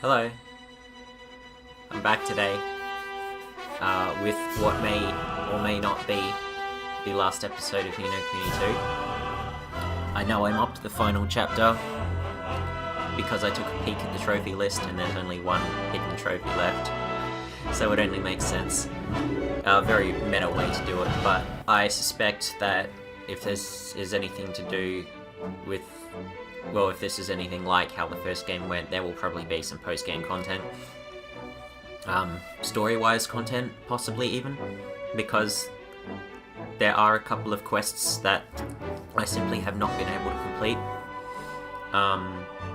Hello. I'm back today with what may or may not be the last episode of Ni no Kuni 2. I know I'm up to the final chapter because I took a peek at the trophy list and there's only one hidden trophy left, so it only makes sense. A very meta way to do it, but I suspect that if this is anything to do with, well, if this is anything like how the first game went, there will probably be some post-game content. Story-wise content, possibly even, because there are a couple of quests that I simply have not been able to complete.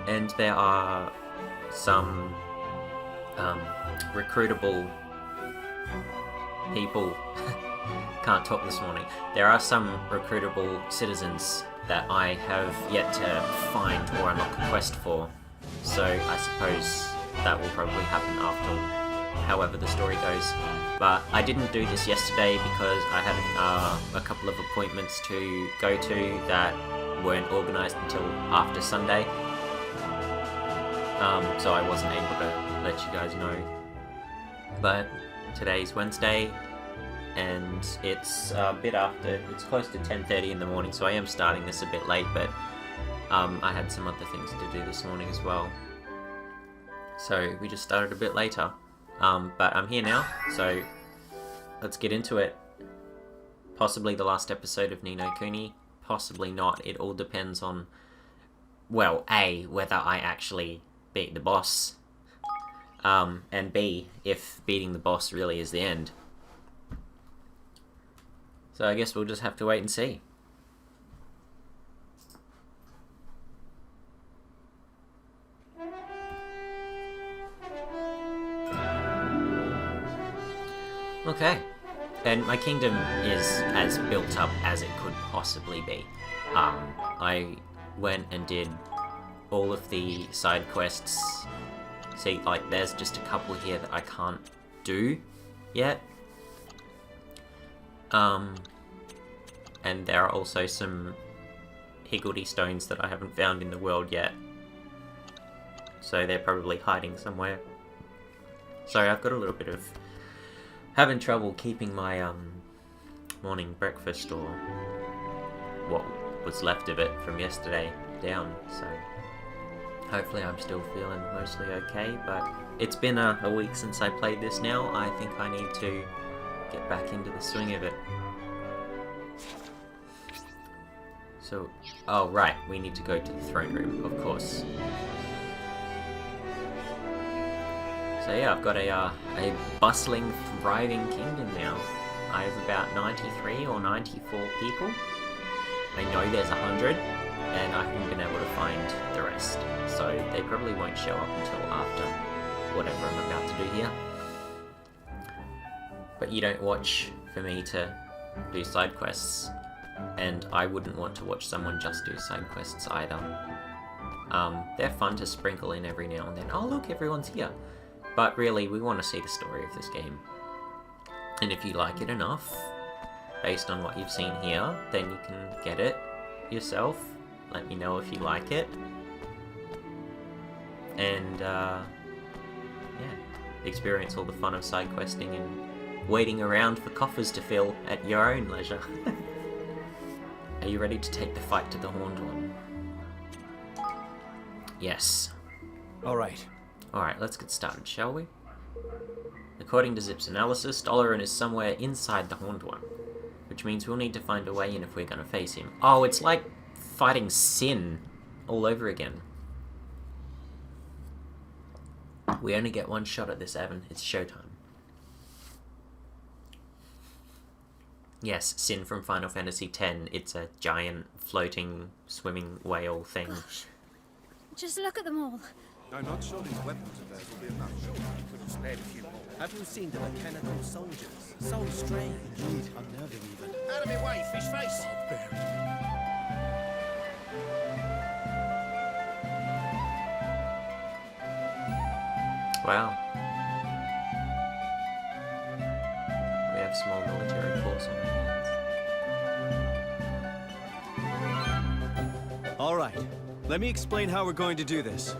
And there are some recruitable people. Can't talk this morning. There are some recruitable citizens that I have yet to find or unlock a quest for. So I suppose that will probably happen after however the story goes. But I didn't do this yesterday because I had a couple of appointments to go to that weren't organised until after Sunday. So I wasn't able to let you guys know. But today's Wednesday, and it's a bit after, it's close to 10:30 in the morning, so I am starting this a bit late, but I had some other things to do this morning as well. So we just started a bit later. But I'm here now, so let's get into it. Possibly the last episode of Ni no Kuni, possibly not. It all depends on, well, A, whether I actually beat the boss, and B, if beating the boss really is the end. So I guess we'll just have to wait and see. Okay, and my kingdom is as built up as it could possibly be. I went and did all of the side quests. See, like, there's just a couple here that I can't do yet. And there are also some higgledy stones that I haven't found in the world yet. So they're probably hiding somewhere. So I've got a little bit of having trouble keeping my morning breakfast, or what was left of it from yesterday, down. So hopefully I'm still feeling mostly okay, but it's been a week since I played this now. I think I need to get back into the swing of it. So, oh right, we need to go to the throne room, of course. So yeah, I've got a bustling, thriving kingdom now. I have about 93 or 94 people. I know there's 100, and I haven't been able to find the rest. So they probably won't show up until after whatever I'm about to do here. But you don't watch for me to do side quests, and I wouldn't want to watch someone just do side quests either. They're fun to sprinkle in every now and then. Oh look, everyone's here. But really, we want to see the story of this game. And if you like it enough, based on what you've seen here, then you can get it yourself. Let me know if you like it. And, yeah, experience all the fun of side questing and waiting around for coffers to fill at your own leisure. Are you ready to take the fight to the Horned One? Yes. Alright. Alright, let's get started, shall we? According to Zip's analysis, Doloran is somewhere inside the Horned One, which means we'll need to find a way in if we're going to face him. Oh, it's like fighting Sin all over again. We only get one shot at this, Evan. It's showtime. Yes, Sin from Final Fantasy X. It's a giant, floating, swimming whale thing. Gosh. Just look at them all. I'm not sure these weapons of theirs will be enough. Sure, you could have spared a few more. Have you seen the mechanical soldiers? So strange. Indeed, unnerving even. Out of my way, fish face! Wow. We have small military force on our hands. Alright. Let me explain how we're going to do this.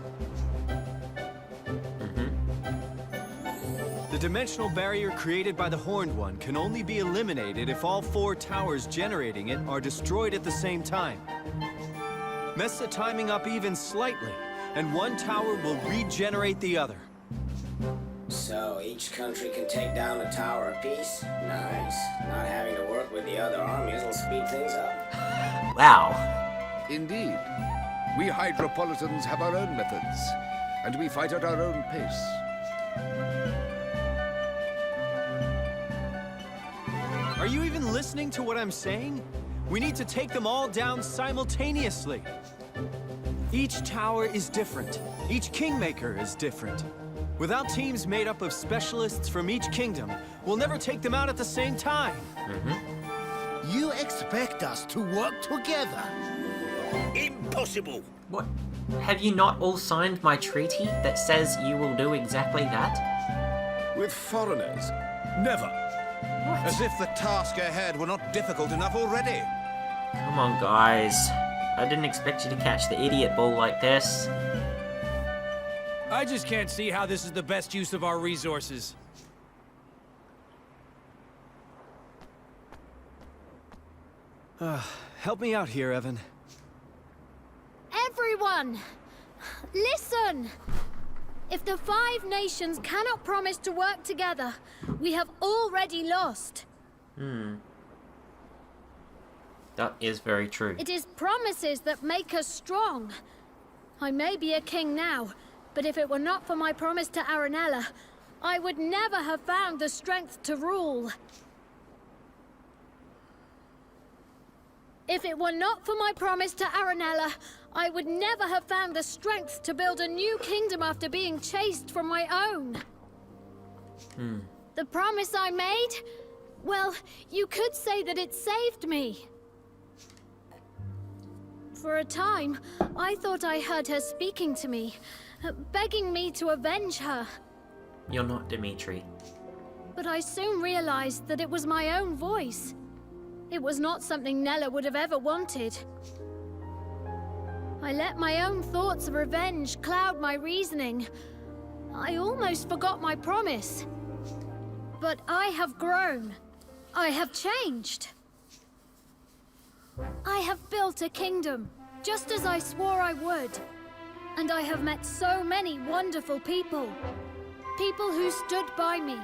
The dimensional barrier created by the Horned One can only be eliminated if all 4 towers generating it are destroyed at the same time. Mess the timing up even slightly, and one tower will regenerate the other. So each country can take down a tower apiece? Nice. Not having to work with the other armies will speed things up. Wow. Indeed. We Hydropolitans have our own methods, and we fight at our own pace. Are you even listening to what I'm saying? We need to take them all down simultaneously. Each tower is different. Each Kingmaker is different. Without teams made up of specialists from each kingdom, we'll never take them out at the same time. You expect us to work together? Impossible! What? Have you not all signed my treaty that says you will do exactly that? With foreigners? Never. What? As if the task ahead were not difficult enough already. Come on, guys. I didn't expect you to catch the idiot ball like this. I just can't see how this is the best use of our resources. Help me out here, Evan. Everyone! Listen! If the 5 nations cannot promise to work together, we have already lost. That is very true. It is promises that make us strong. I may be a king now, but if it were not for my promise to Aranella, I would never have found the strength to rule. If it were not for my promise to Aranella, I would never have found the strength to build a new kingdom after being chased from my own. The promise I made? Well, you could say that it saved me. For a time, I thought I heard her speaking to me, begging me to avenge her. You're not Dimitri. But I soon realized that it was my own voice. It was not something Nella would have ever wanted. I let my own thoughts of revenge cloud my reasoning. I almost forgot my promise. But I have grown. I have changed. I have built a kingdom, just as I swore I would. And I have met so many wonderful people. People who stood by me,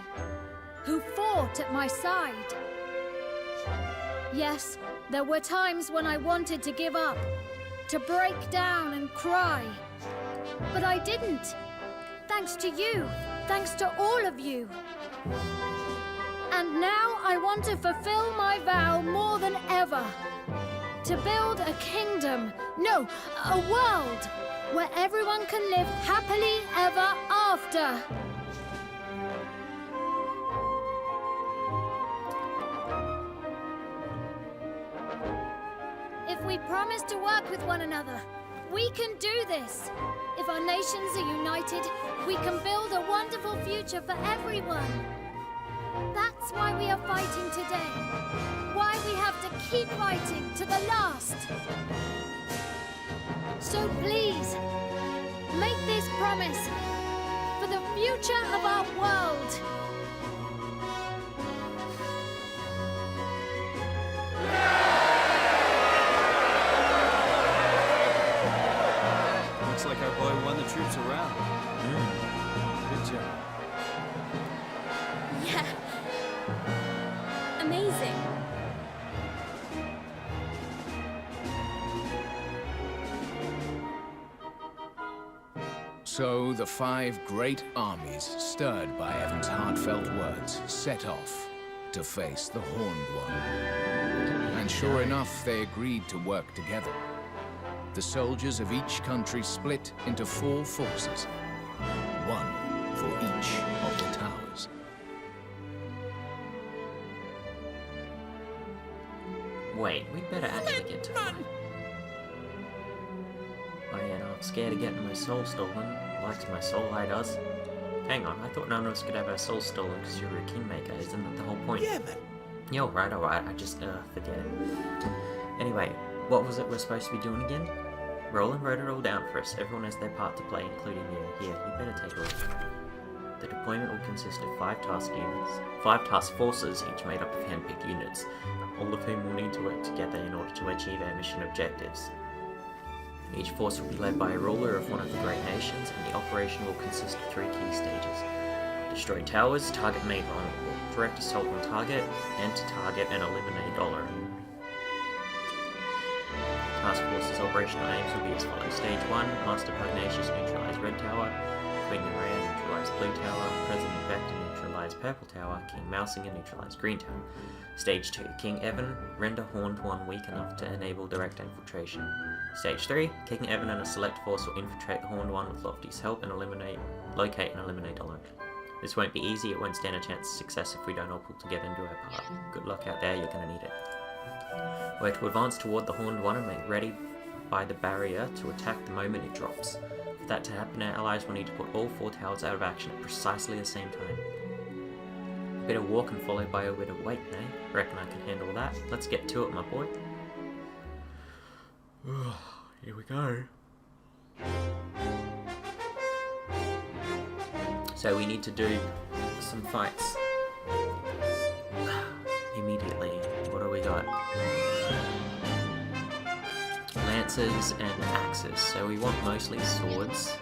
who fought at my side. Yes, there were times when I wanted to give up, to break down and cry. But I didn't. Thanks to you, thanks to all of you. And now I want to fulfill my vow more than ever. To build a kingdom, no, a world, where everyone can live happily ever after. If we promise to work with one another, we can do this. If our nations are united, we can build a wonderful future for everyone. That's why we are fighting today. Why we have to keep fighting to the last. So please, make this promise for the future of our world. Looks like our boy won the troops around. Good job. Yeah. Amazing. So the 5 great armies, stirred by Evan's heartfelt words, set off to face the Horned One. And sure enough, they agreed to work together. The soldiers of each country split into 4 forces, 1 for each of the towers. Wait, we better actually get to one. Oh yeah, no, I'm scared of getting my soul stolen. Likes my soul, I does. Hang on, I thought none of us could have our soul stolen because you're a kingmaker. Isn't that the whole point? Yeah, man. Yeah, alright, I just, forget it. Anyway, what was it we're supposed to be doing again? ROland wrote it all down for us. Everyone has their part to play, including you. Here, you better take a look. The deployment will consist of 5 task forces, each made up of hand-picked units, all of whom will need to work together in order to achieve our mission objectives. Each force will be led by a ruler of one of the great nations, and the operation will consist of 3 key stages. Destroy towers, target main vulnerable, direct assault on target, enter target and eliminate Doloran. Task Force's operational aims will be as follows. Stage 1, Master Pugnacious neutralize Red Tower, Queen Nerea neutralize Blue Tower, President Vector neutralize Purple Tower, King Mausinger neutralize Green Tower. Stage 2, King Evan, render Horned One weak enough to enable direct infiltration. Stage 3, King Evan and a select force will infiltrate the Horned One with Lofty's help and locate and eliminate Doloran. This won't be easy, it won't stand a chance of success if we don't all pull together and do our part. Good luck out there, you're gonna need it. We're to advance toward the Horned One and make ready by the barrier to attack the moment it drops. For that to happen, our allies will need to put all 4 towers out of action at precisely the same time. A bit of walking followed by a bit of waiting, eh? Reckon I can handle that. Let's get to it, my boy. Here we go. So we need to do some fights immediately. What do we got? Lances and axes. So we want mostly swords.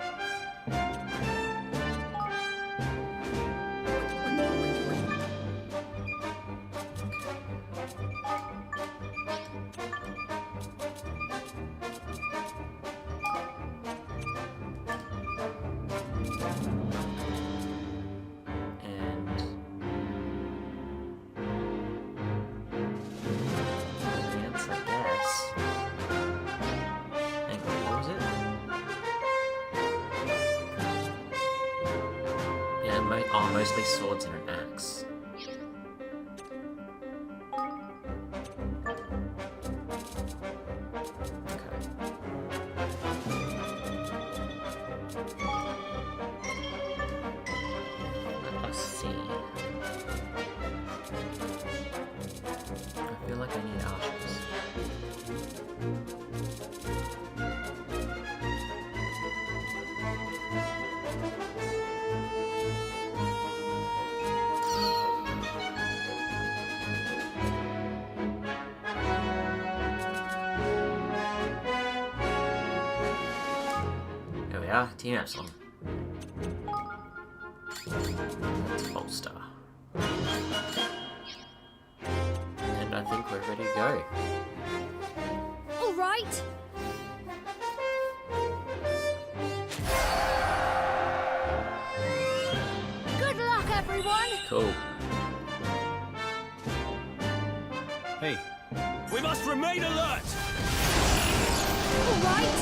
Mostly swords and an axe. Let us see. I feel like I need archers. Team Epsilon. Let's bolster. And I think we're ready to go. Alright! Good luck, everyone! Cool. Hey, we must remain alert! Alright!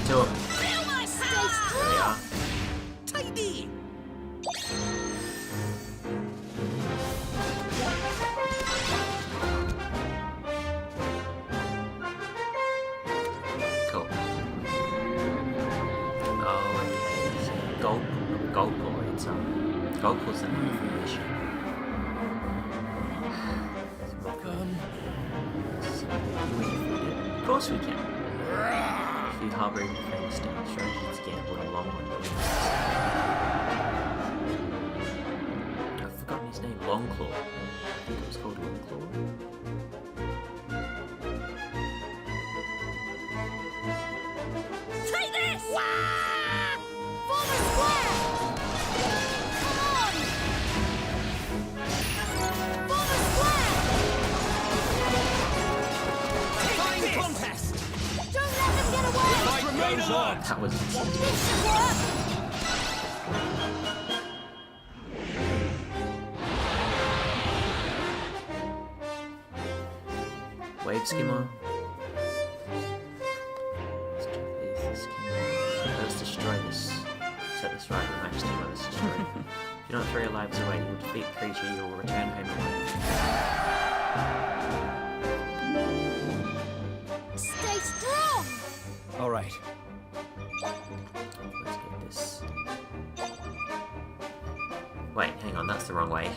To him. There we are. Tidy! Cool. Oh, okay. Gold core. It's gold core's an information. Of course we can. If you hover in the face down strategies, gamble and long one. I've forgotten his name. Longclaw. I think it was called Longclaw. Take this! Wah! Form a square! Come on! Form a square! Find contest! Don't let them get away! Remain alert! That was This should work! Wave skimmer. Let's destroy this. Set this right, Your Majesty. Let us destroy it. If you're not 3 lives away, you will defeat the creature, you will return home alive. Stay strong! Alright. Let's get this. Wait, hang on, that's the wrong way.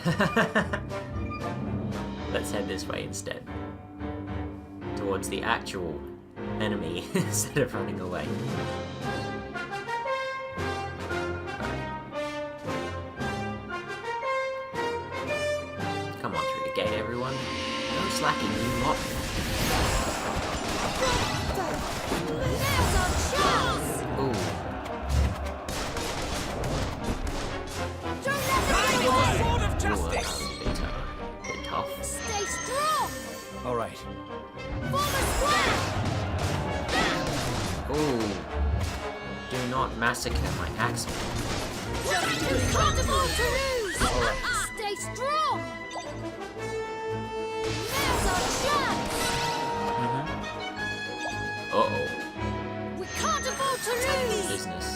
Let's head this way instead. Towards the actual enemy instead of running away. Come on through the gate, everyone. No slacking, you lot. Now's our chance! Ooh. Don't let them get away! Sword of Ooh, justice! bit tough. Stay strong! All right. Form a square! Ooh. Do not massacre my axle. You can't afford to lose! Alright. Stay strong! Now's our chance! Uh-oh. We can't afford to lose! Business.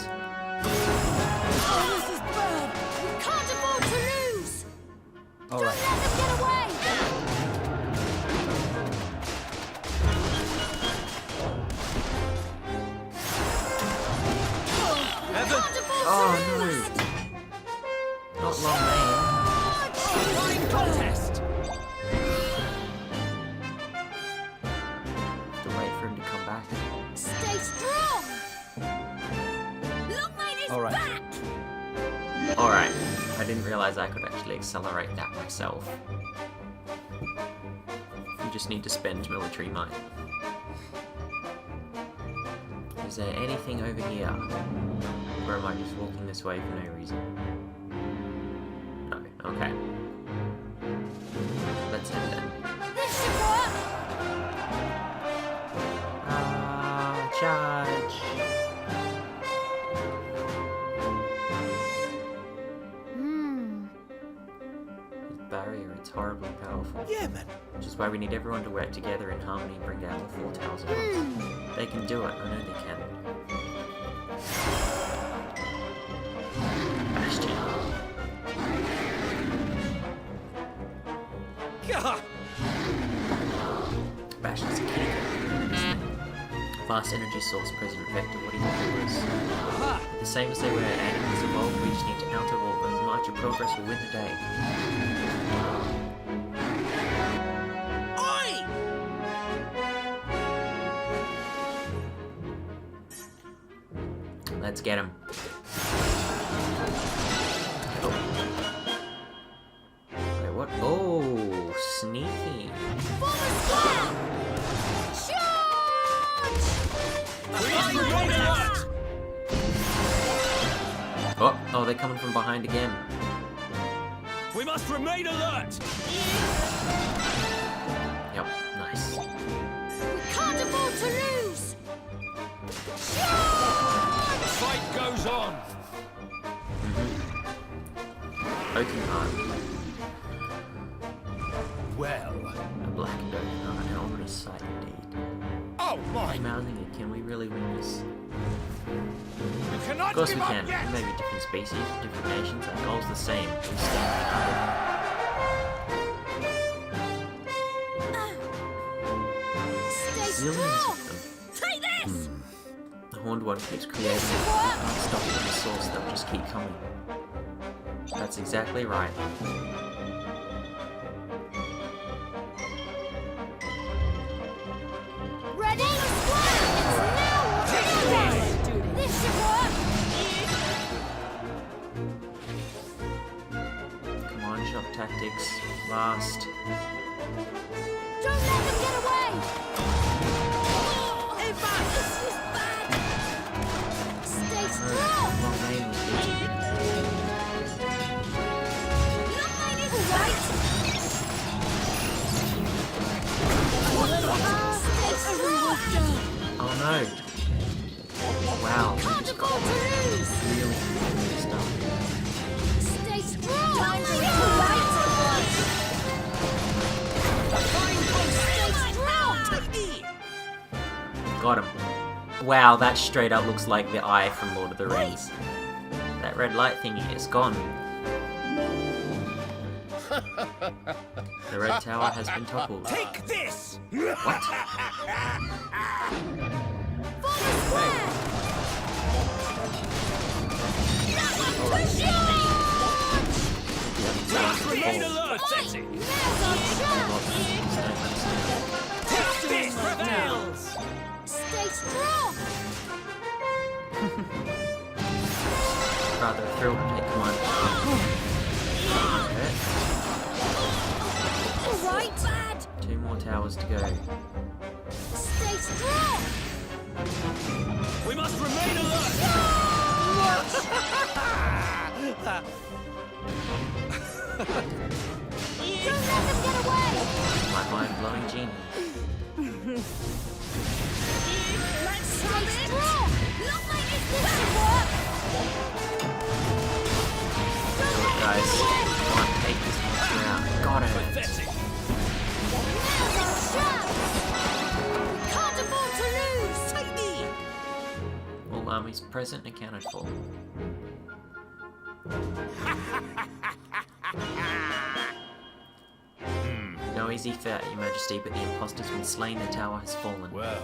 Oh, this is bad! We can't afford to lose! All Don't right. let them get away! We can't afford to Oh, lose! no. Not long lane. Fine contest! Have to wait for him to come back. Stay strong! Longmane is All right. back! Alright. I didn't realize I could actually accelerate that myself. You just need to spend military might. Is there anything over here? Or am I just walking this way for no reason? No. Okay. Let's head then. This should work! Charge! This barrier, it's horribly powerful. Yeah, man. Which is why we need everyone to work together in harmony and bring down all 4 towers at once. They can do it, I know they can. Bastion. Gah! Bastion's a key. Vast energy source, President Vector, what do you think it was? Aha! The same as they were, animals evolve, we just need to out-evolve them. March of progress will win the day. Oi! Let's get him. Oh. Wait, what? Oh, sneaky. Form a square! Charge! Oh, they're coming from behind again. We must remain alert! Yep, nice. We can't afford to lose! Charge! The fight goes on! Oaken Heart. Well... A blackened oaken heart, an ominous sight indeed. Oh my! Mausinger, can we really win this? You cannot Of course we give up can. yet! We may be different species, different nations, our goal's the same. We stand Stay zillions strong! of them. Take this! The horned one keeps creating it. You can't stop it at the source, they'll just keep coming. That's exactly right. Ready? Square! It's now or never! This should work! Come on, shock tactics. Last. Don't let them get away! Eva, this is bad! Stay strong! Long name was good. Longmane is right! Stay strong! Oh no! Wow. Can't afford to lose! Really stuff. Stay strong! Longmane is right! Stay strong! Got him. Wow, that straight up looks like the eye from Lord of the Rings. That red light thingy is gone. The red tower has been toppled. Take this! What? Form a square! That one! Remain alert! Pathetic. Now's our chance! This prevails. Stay strong! Rather thrilled to take one. Alright! Bad! 2 more towers to go. Stay strong! We must remain alert. Don't let them get away! My mind-blowing genie. Stay strong! Look like this should work! Guys, come on, take this monster out. Got it. Pathetic. Now's our chance! We can't afford to lose! Take me. All armies present accounted for. No easy fight, Your Majesty, but the imposter's been slain, the tower has fallen. Well,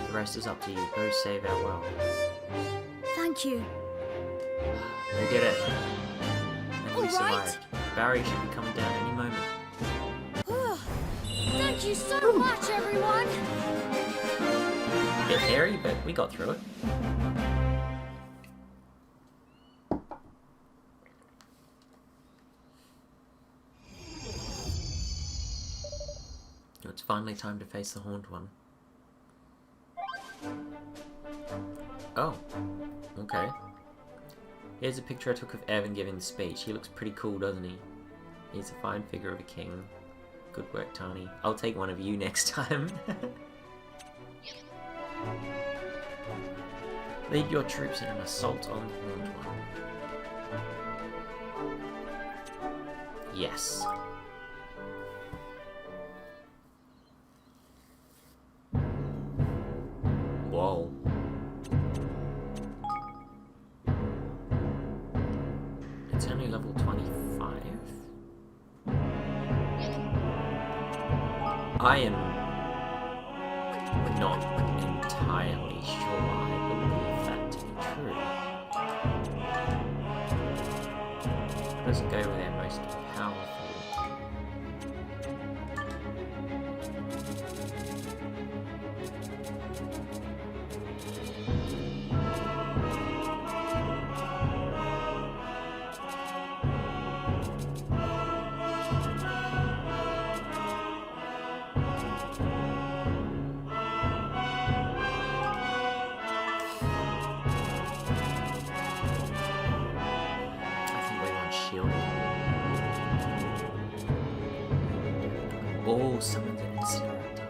The rest is up to you. Go save our world. Thank you. We did it. And we All right. survived. Barry should be coming down any moment. Thank you so much, everyone! A bit hairy, but we got through it. It's finally time to face the Horned One. Oh, okay. Here's a picture I took of Evan giving the speech. He looks pretty cool, doesn't he? He's a fine figure of a king. Good work, Tani. I'll take one of you next time. Lead your troops in an assault on the Horned One. Yes. Whoa. It's only level 25? I am not entirely sure I believe that to be true. It doesn't go with their most powerful. Oh, someone's an incinerator.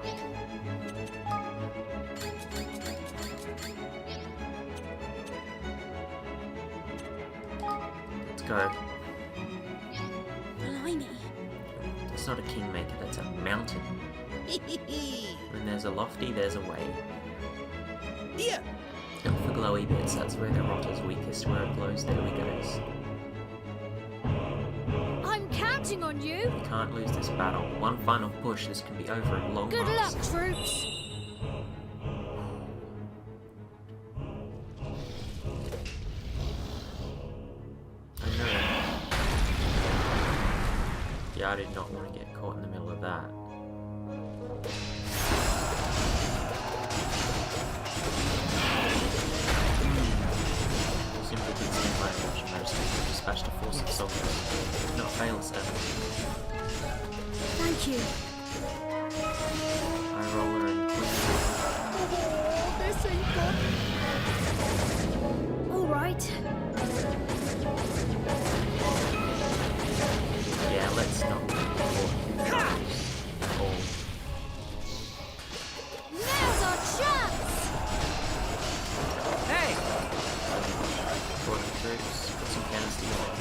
Let's go. Blimey. That's not a kingmaker, that's a mountain. When there's a lofty, there's a way. Here. Look for glowy bits, that's where the rot is weakest. Where it glows, there we goes. I'm counting on you! We can't lose this battle. One final push, this can be over at long Good last. luck, troops! I know. Yeah, I did not want to get caught in the middle of that. Simply did send my watch most to dispatch a force of soldiers. Did not fail us then. Thank you. ROland and Kuni. This ain't good. Alright. Yeah, let's not get caught. Oh. Now's our chance! Hey! Important troops, put some cannons together.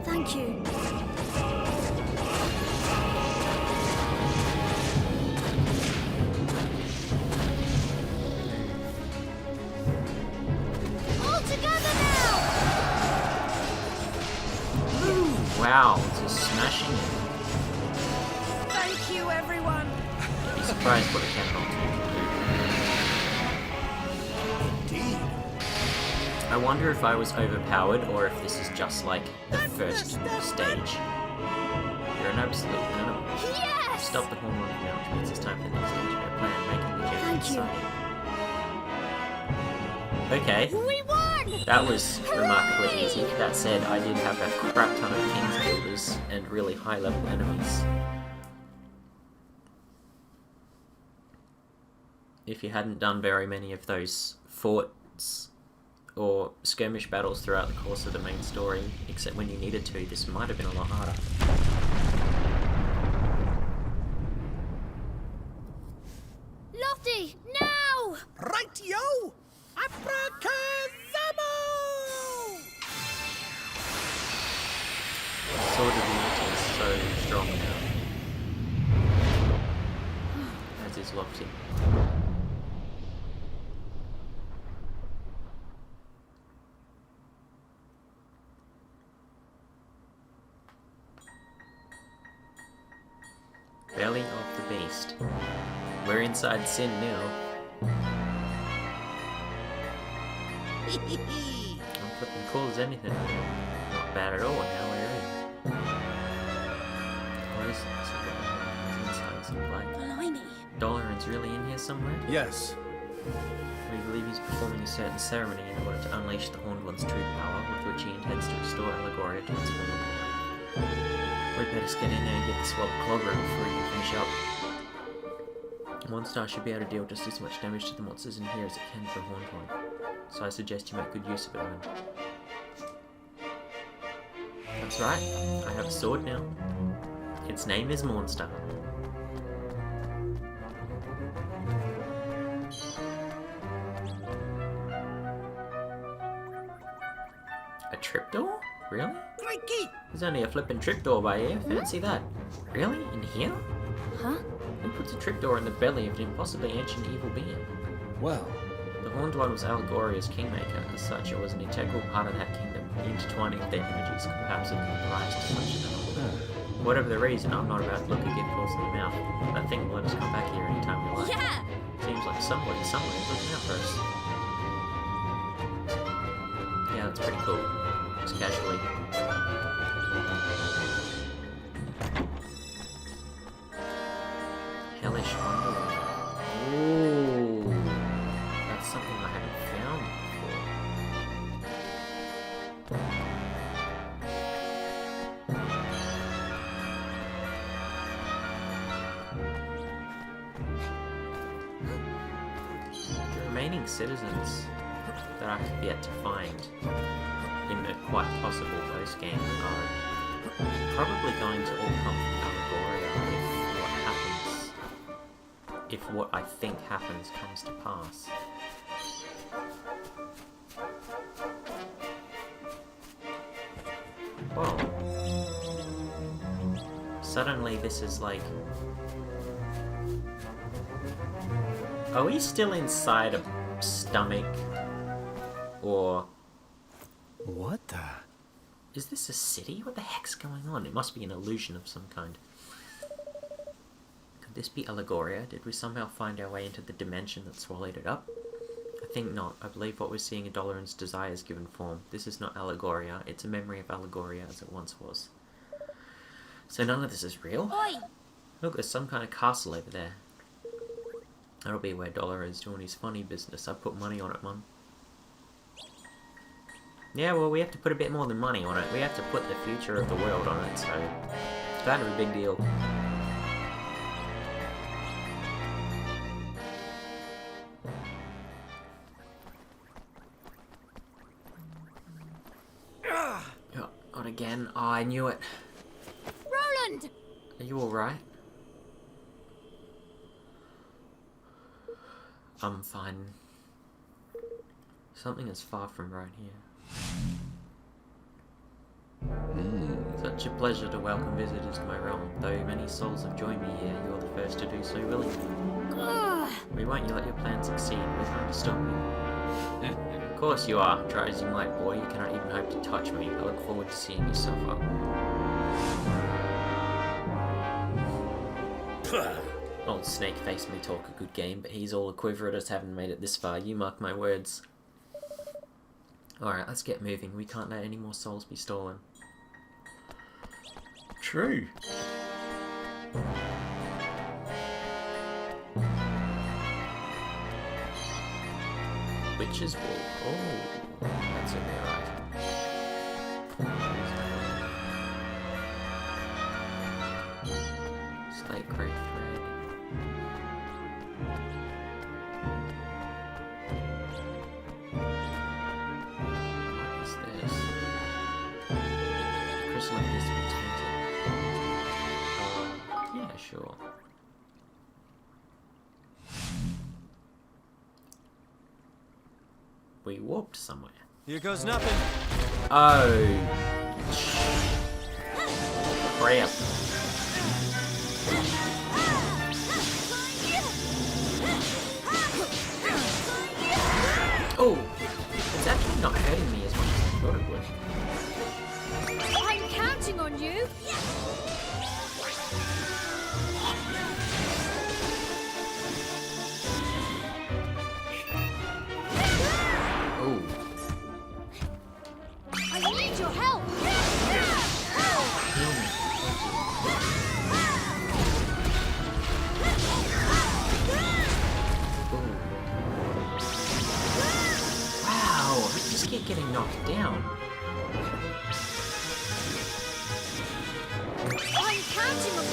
Thank you. All together now! Wow, just smashing it. Thank you, everyone! Be surprised what a cannon can do. Indeed. I wonder if I was overpowered or if this is just like the first stage. You're an absolute animal. Yes! Stop the horn running now, which means it's time for the next stage of our plan, making the journey Thank you. inside. Okay. We won! That was remarkably easy. That said, I did have a crap ton of King's builders and really high level enemies. If you hadn't done very many of those forts or skirmish battles throughout the course of the main story, except when you needed to, this might have been a lot harder. Lofty, now! Right, yo! Abracazamo! Sword of Unity is so strong now. As is Lofty. Belly of the Beast. We're inside Sin now. I'm flipping cool as anything. Not bad at all now we're in. What is this? Inside some play. Blimey. Doloran's really in here somewhere? Yes. We believe he's performing a certain ceremony in order to unleash the Horned One's true power, with which he intends to restore Allegoria to its former glory. We'd better get in there and get the swab clogger before you finish up. One star should be able to deal just as much damage to the monsters in here as it can to the Horned One. So I suggest you make good use of it, man. That's right, I have a sword now. Its name is Mausinger. A trapdoor? Really? Crikey! There's only a flippin' trapdoor by here. Fancy that. Really? In here? Huh? Who puts a trapdoor in the belly of an impossibly ancient evil being? Well, The Horned One was Allegoria's kingmaker. As such, it was an integral part of that kingdom. The intertwining of their energies could perhaps have given rise to such an anomaly. Whatever the reason, I'm not about to look a gift horse in the mouth. That thing will let us come back here anytime we like. Yeah! Seems like somebody somewhere is looking out for us. Yeah, that's pretty cool. Just casually. Hellish Wonderland. Ooh. That's something I haven't found before. The remaining citizens that I have yet to find in the quite possible post game are probably going to all come from Allegoria if what I think happens comes to pass. Whoa. Suddenly this is like... Are we still inside a stomach? Or... what the? Is this a city? What the heck's going on? It must be an illusion of some kind. Could this be Allegoria? Did we somehow find our way into the dimension that swallowed it up? I think not. I believe what we're seeing in Doloran's desires given form. This is not Allegoria. It's a memory of Allegoria as it once was. So none of this is real? Oi! Look, there's some kind of castle over there. That'll be where Doloran's doing his funny business. I put money on it, Mum. Yeah, well, we have to put a bit more than money on it. We have to put the future of the world on it, so it's kind of a big deal. Oh, not again. Oh, I knew it. ROland! Are you alright? I'm fine. Something is far from right here. Such a pleasure to welcome visitors to my realm. Though many souls have joined me here, you're the first to do so willingly. Ugh. We won't let your plan succeed. We're trying to stop you. Of course you are. Try as you might, boy. You cannot even hope to touch me. I look forward to seeing you suffer. Old Snake-Face may talk a good game, but he's all a quiver at us having made it this far. You mark my words. Alright, let's get moving. We can't let any more souls be stolen. True. Witch's Wool. Oh, that's a rare item. Slate Grey Thread. What is this? The crystal appears to be tainted. Yeah, sure. We warped somewhere. Here goes nothing. Oh. Crap. Oh, it's actually not hurting me as much as I thought it would. I'm counting on you. Oh. I need your help. Heal me. Wow, I just keep getting knocked down. I'm counting on you.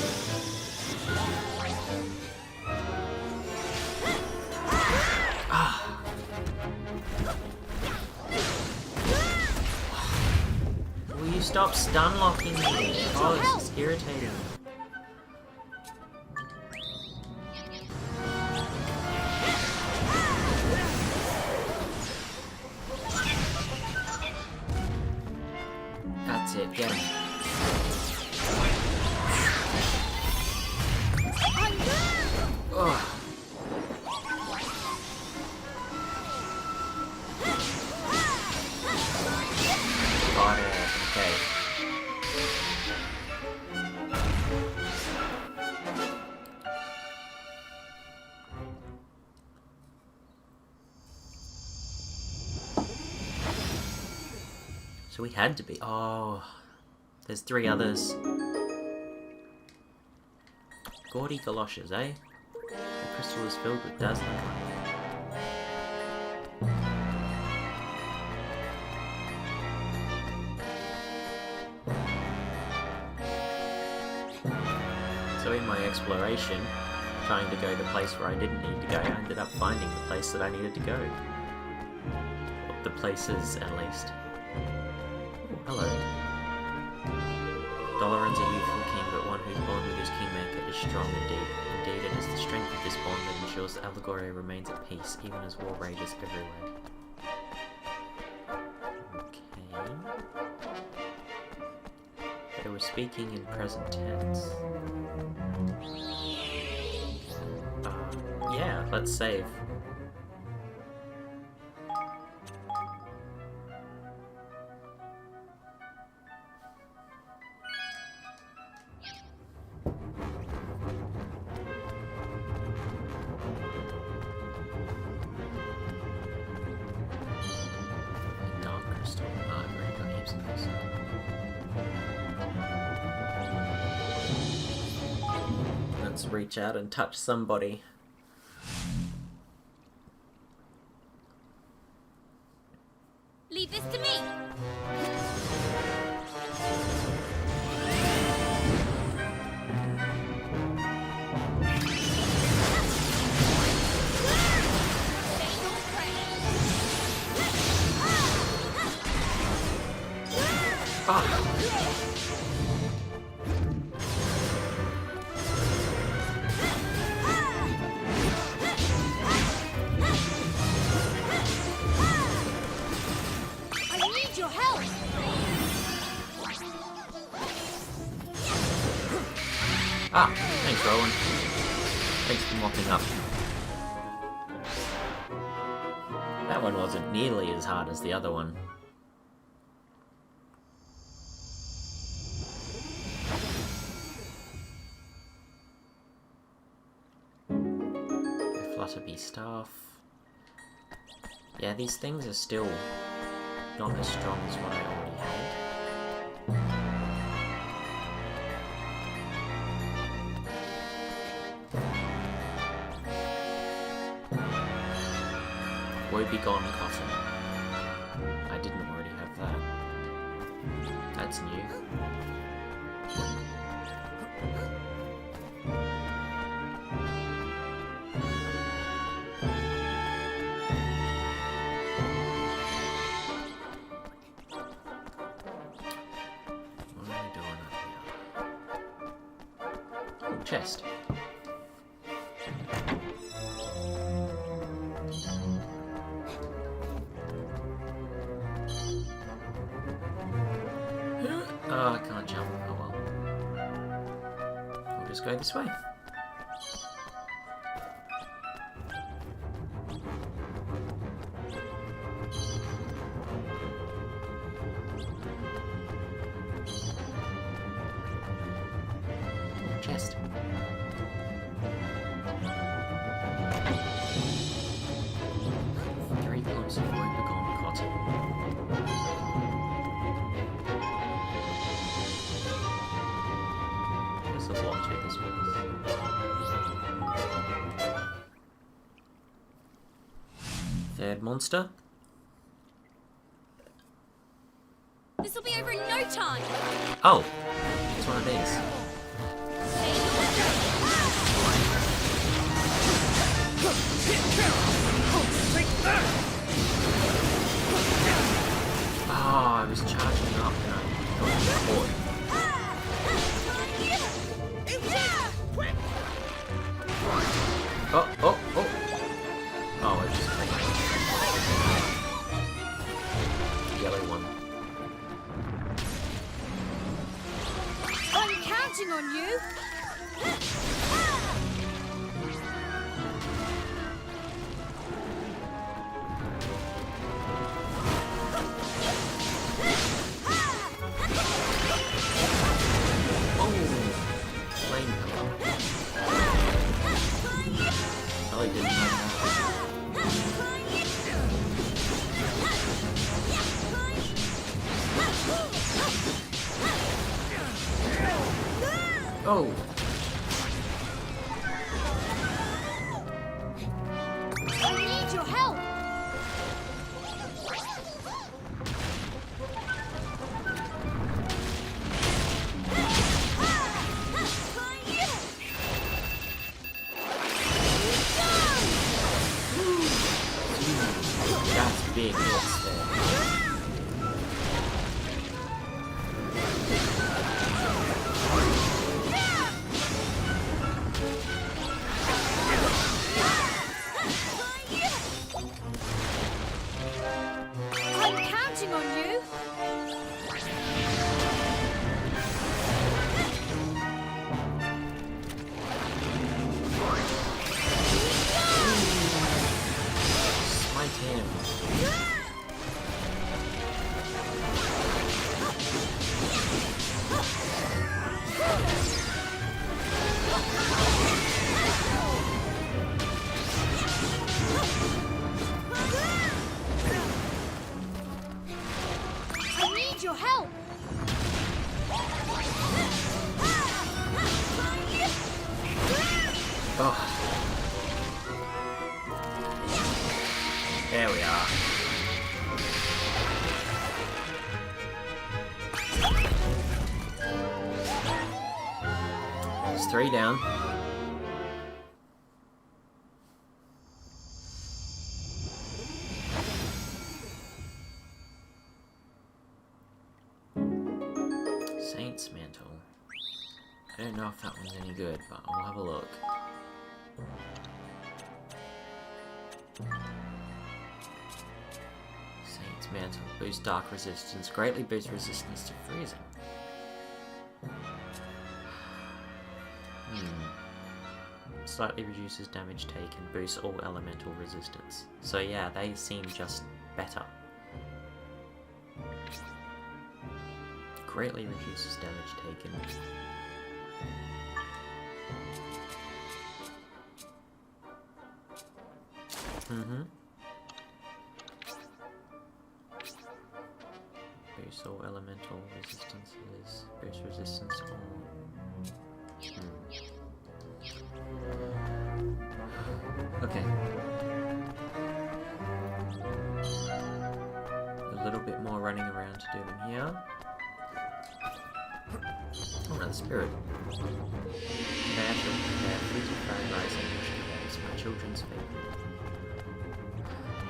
Will you stop stun locking me? Oh, this is irritating. That's it, get him. Ugh. Got it, okay. So we had to be. Oh, there's 3 others. Gaudy galoshes, eh? The crystal is filled with dazzling light. So in my exploration, trying to go the place where I didn't need to go, I ended up finding the place that I needed to go. Or the places, at least. Ooh, hello. Doloran's a youthful king, but one whose bond with his kingmaker is strong indeed. Indeed, it is the strength of this bond that ensures that Allegoria remains at peace, even as war rages everywhere. Okay. They were speaking in present tense. Yeah, let's save. Dark crystal. I've already got heaps of this. Let's reach out and touch somebody. Leave this to me. Ah, thanks, ROland. Thanks for mopping up. That one wasn't nearly as hard as the other one. The Flutterby staff. Yeah, these things are still not as strong as what I already had. Woe begone cotton. I didn't already have that. That's new. Chest. Oh, I can't jump. Oh well. We'll just go this way. Chest. Three clumps of woe begone cotton. There's a lot to this place. Third monster. This'll be over in no time. Oh, it's one of these. Oh, I was charging up and I got caught. Oh, oh, oh. Oh, I just yellow one. I'm counting on you. Oh! I need your help! That's big hits there. I'm counting on you. Smite him. I need your help. Oh. There we are. There's 3 down. Saint's Mantle. I don't know if that one's any good, but I'll have a look. Saint's Mantle. Boost dark resistance. Greatly boost resistance to freezing. Slightly reduces damage taken. Boosts all elemental resistance. So yeah, they seem just better. Greatly reduces damage taken. Reduce all elemental resistances. Boost resistance to all. Okay. A little bit more running around to do in here. Oh, another spirit. Fruits of fried rice and vegetables, my children's favorite.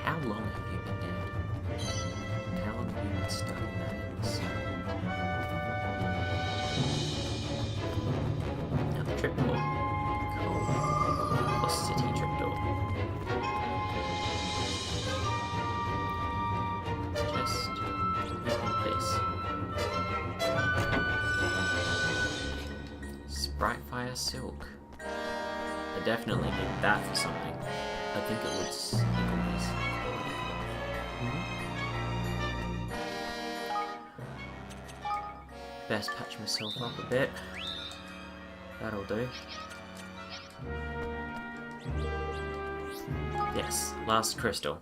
How long have you been dead? How long have you been stuck in that endless sun? Now the tripdoor. Cool. Lost City tripdoor. Just open place. Sprite Fire Silk. I definitely need that for something. I think it would snickle these. Best patch myself up a bit. That'll do. Yes, last crystal.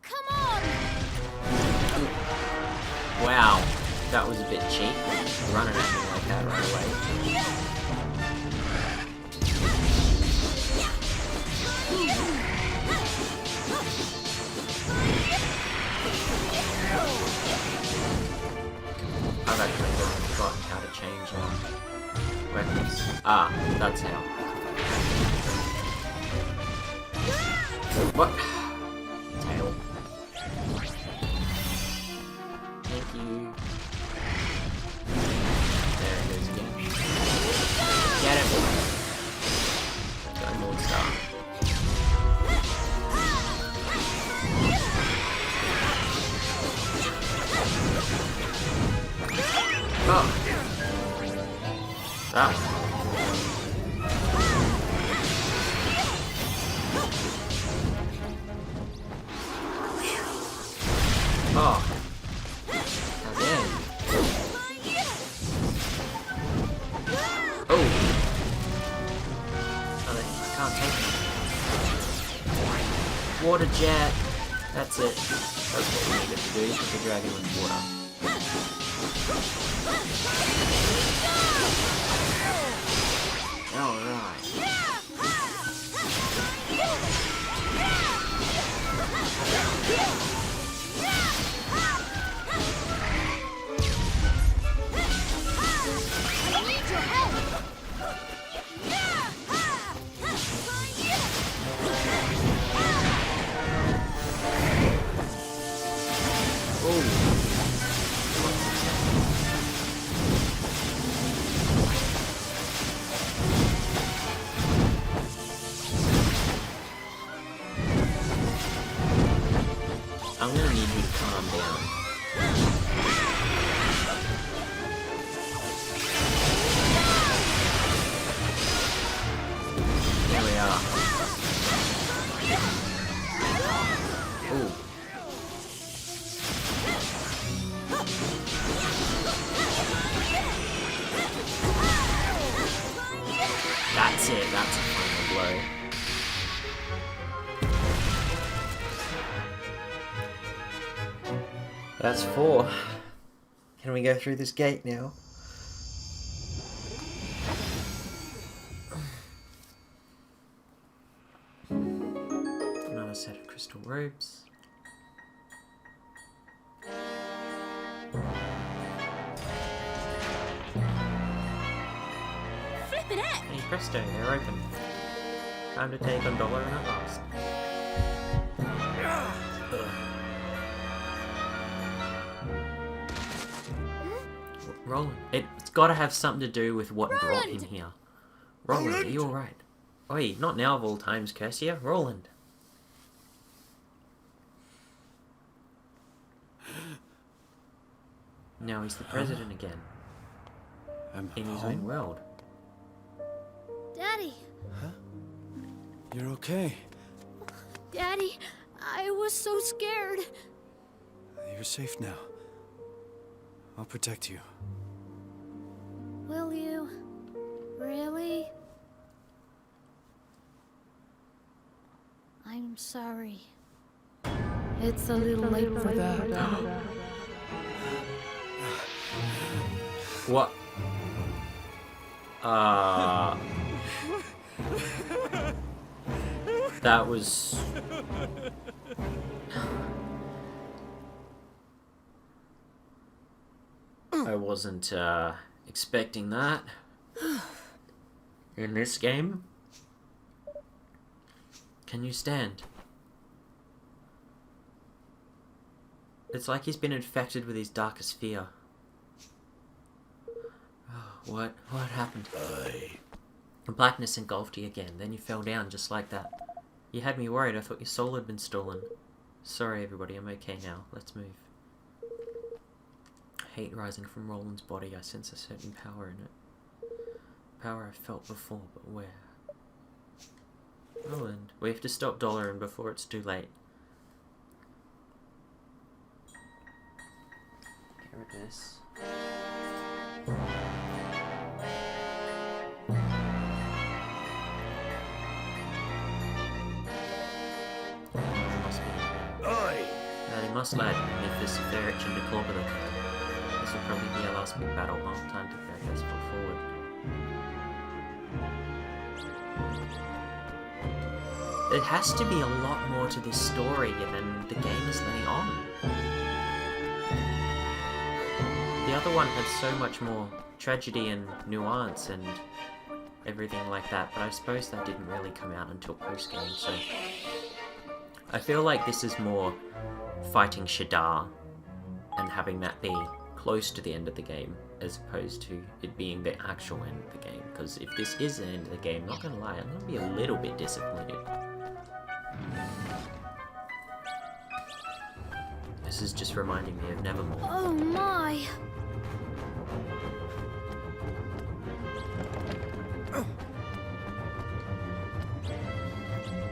Come on! Wow, that was a bit cheap. Running at me like that right away. I've actually forgotten how to change weapons. Ah, that's how. What? Tail. Thank you. There it is again. Get him! Go Lord Star. Oh. That. Oh. How dare you? Oh. Oh, I can't take it. Water jet. That's it. That's what we needed to do. Put the dragon with water. Alright. I need your help! I'm gonna need you to calm down. There we are. Ooh. That's it, that's a final blow. That's 4. Can we go through this gate now? Another set of crystal robes. Flip it out! Hey presto, they're open. Time to take on Doloran at last. ROland. It's got to have something to do with what brought him here. ROland, are you alright? Oi, not now of all times, Cursia. ROland. Now he's the president again. I'm In his home? own world. Daddy! You're okay. Daddy, I was so scared. You're safe now. I'll protect you. Will you? Really? I'm sorry. It's a little late for that. What? That was... I wasn't expecting that in this game. Can you stand? It's like he's been infected with his darkest fear. Oh, what happened? The blackness engulfed you again, then you fell down just like that. You had me worried, I thought your soul had been stolen. Sorry everybody, I'm okay now. Let's move. Hate rising from ROland's body, I sense a certain power in it. Power I felt before, but where? ROland, we have to stop Doloran before it's too late. Get rid of this. Must lad, if this is a direction to call them. This will probably be our last big battle. Time to prepare us forward. There has to be a lot more to this story than the game is letting on. The other one had so much more tragedy and nuance and everything like that, but I suppose that didn't really come out until post-game, so... I feel like this is more fighting Shadar and having that be close to the end of the game as opposed to it being the actual end of the game, because if this is the end of the game, not gonna lie, I'm gonna be a little bit disappointed. This is just reminding me of Nevermore. Oh my!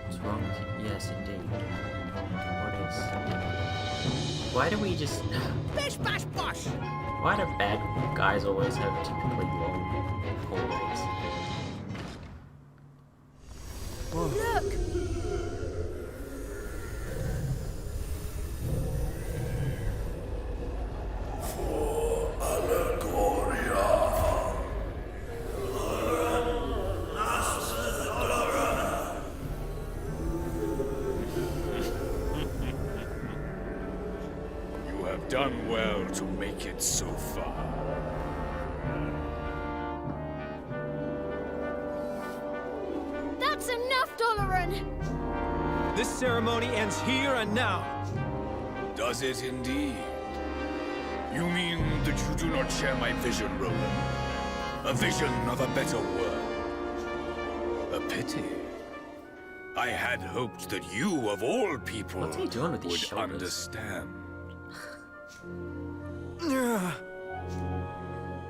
What's wrong with you? Yes, indeed. What is... Why do we just... Bish bash bosh! Why do bad guys always have typically long hallways? Look! Done well to make it so far. That's enough, Doloran! This ceremony ends here and now. Does it indeed? You mean that you do not share my vision, ROland? A vision of a better world? A pity. I had hoped that you, of all people, What's he doing with his would shoulders? understand.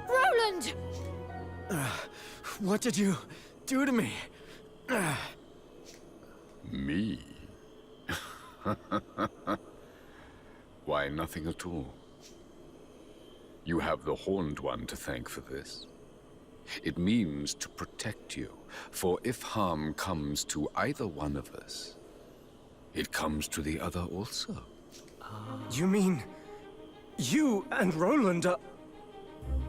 ROland! What did you do to me? Me? Why, nothing at all. You have the Horned One to thank for this. It means to protect you, for if harm comes to either one of us, it comes to the other also. You mean... you and ROland are...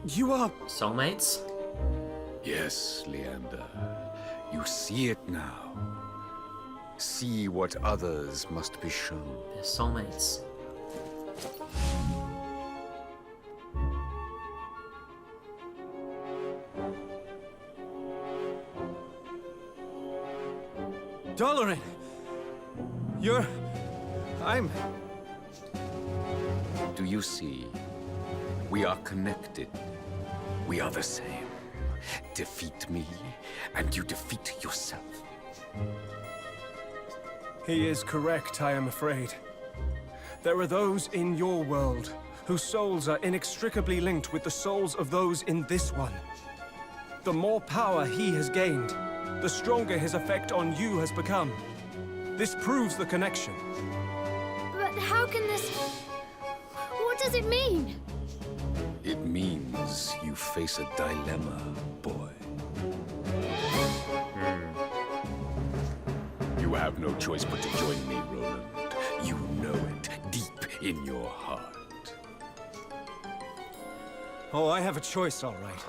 you are... Soulmates? Yes, Leander. You see it now. See what others must be shown. They're soulmates. Doloran! You're... I'm... Do you see? We are connected. We are the same. Defeat me, and you defeat yourself. He is correct, I am afraid. There are those in your world whose souls are inextricably linked with the souls of those in this one. The more power he has gained, the stronger his effect on you has become. This proves the connection. But how can this... what does it mean? It means you face a dilemma, boy. You have have no choice but to join me, ROland. You know it, deep in your heart. Oh, I have a choice, all right.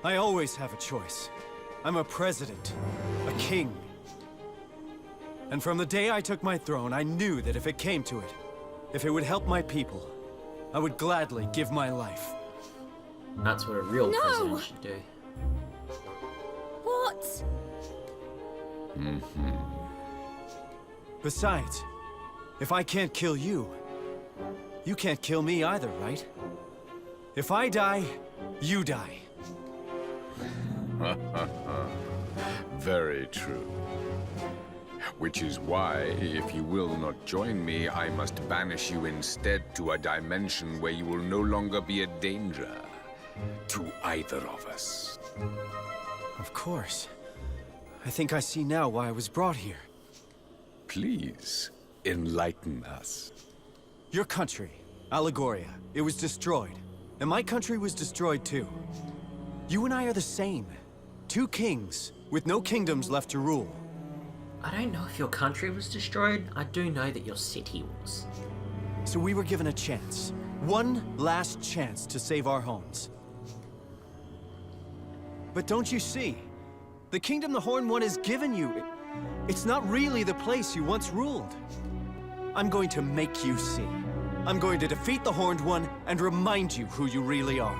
I always have a choice. I'm a president, a king. And from the day I took my throne, I knew that if it came to it, if it would help my people, I would gladly give my life. That's what a real No! president should do. What? Besides, if I can't kill you, you can't kill me either, right? If I die, you die. Very true. Which is why, if you will not join me, I must banish you instead to a dimension where you will no longer be a danger to either of us. Of course. I think I see now why I was brought here. Please, enlighten us. Your country, Allegoria, it was destroyed. And my country was destroyed too. You and I are the same. Two kings, with no kingdoms left to rule. I don't know if your country was destroyed. I do know that your city was. So we were given a chance. One last chance to save our homes. But don't you see? The kingdom the Horned One has given you, it's not really the place you once ruled. I'm going to make you see. I'm going to defeat the Horned One and remind you who you really are.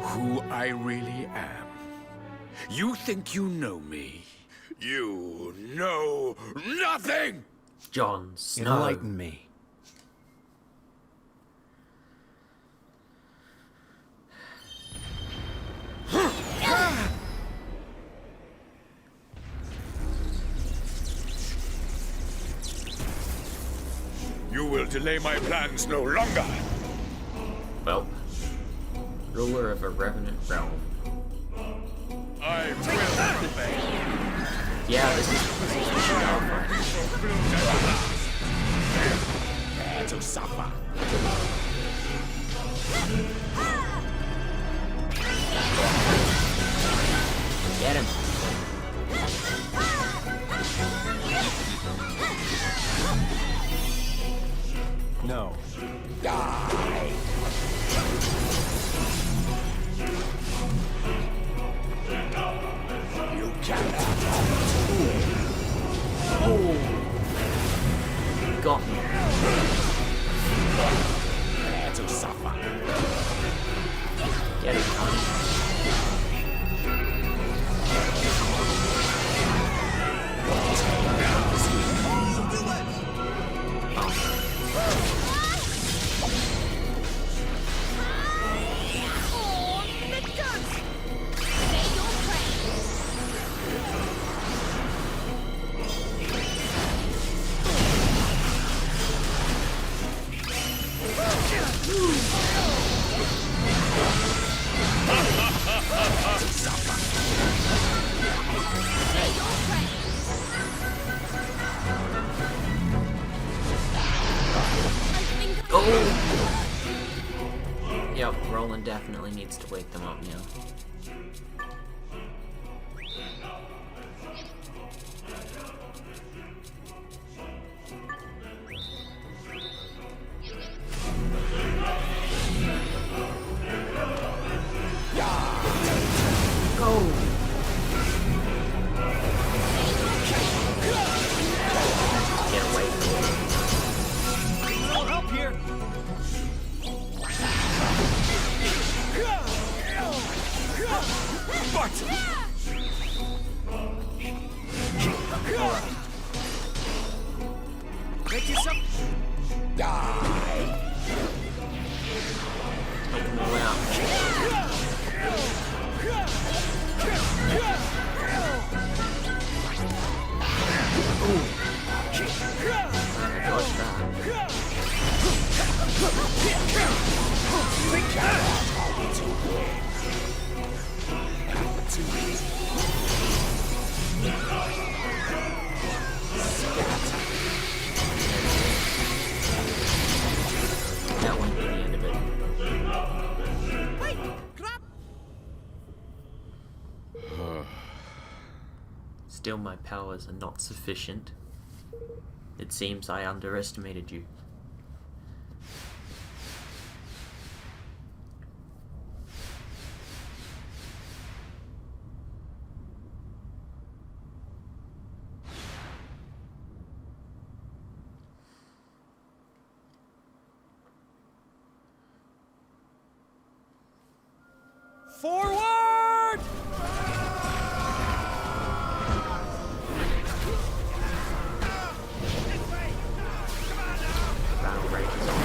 Who I really am. You think you know me? You know nothing! Jon Snow. Enlighten me. You will delay my plans no longer. Well, ruler of a Revenant realm. I will prevail. Yeah, this is To suffer. Get him. No. Die. You cannot. Oh. Got me. To suffer. Get him, Kuni. Yep, ROland definitely needs to wake them up now. Go! Get away from me. No help here! Make yourself... Die. Take them all out. Ooh. Dodge that. That won't be the end of it. Still, my powers are not sufficient. It seems I underestimated you. Forward! Battle rages on.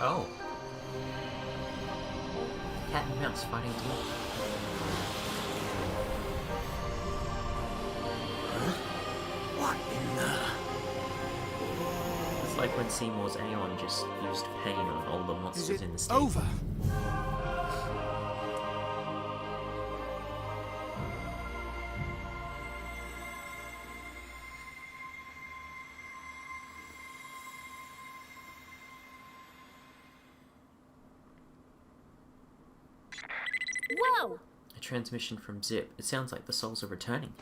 Oh. Cat and mouse fighting team. What in the... It's like when Seymour's Aeon just used pain on all the monsters in the state. Over. Whoa! A transmission from Zip. It sounds like the souls are returning.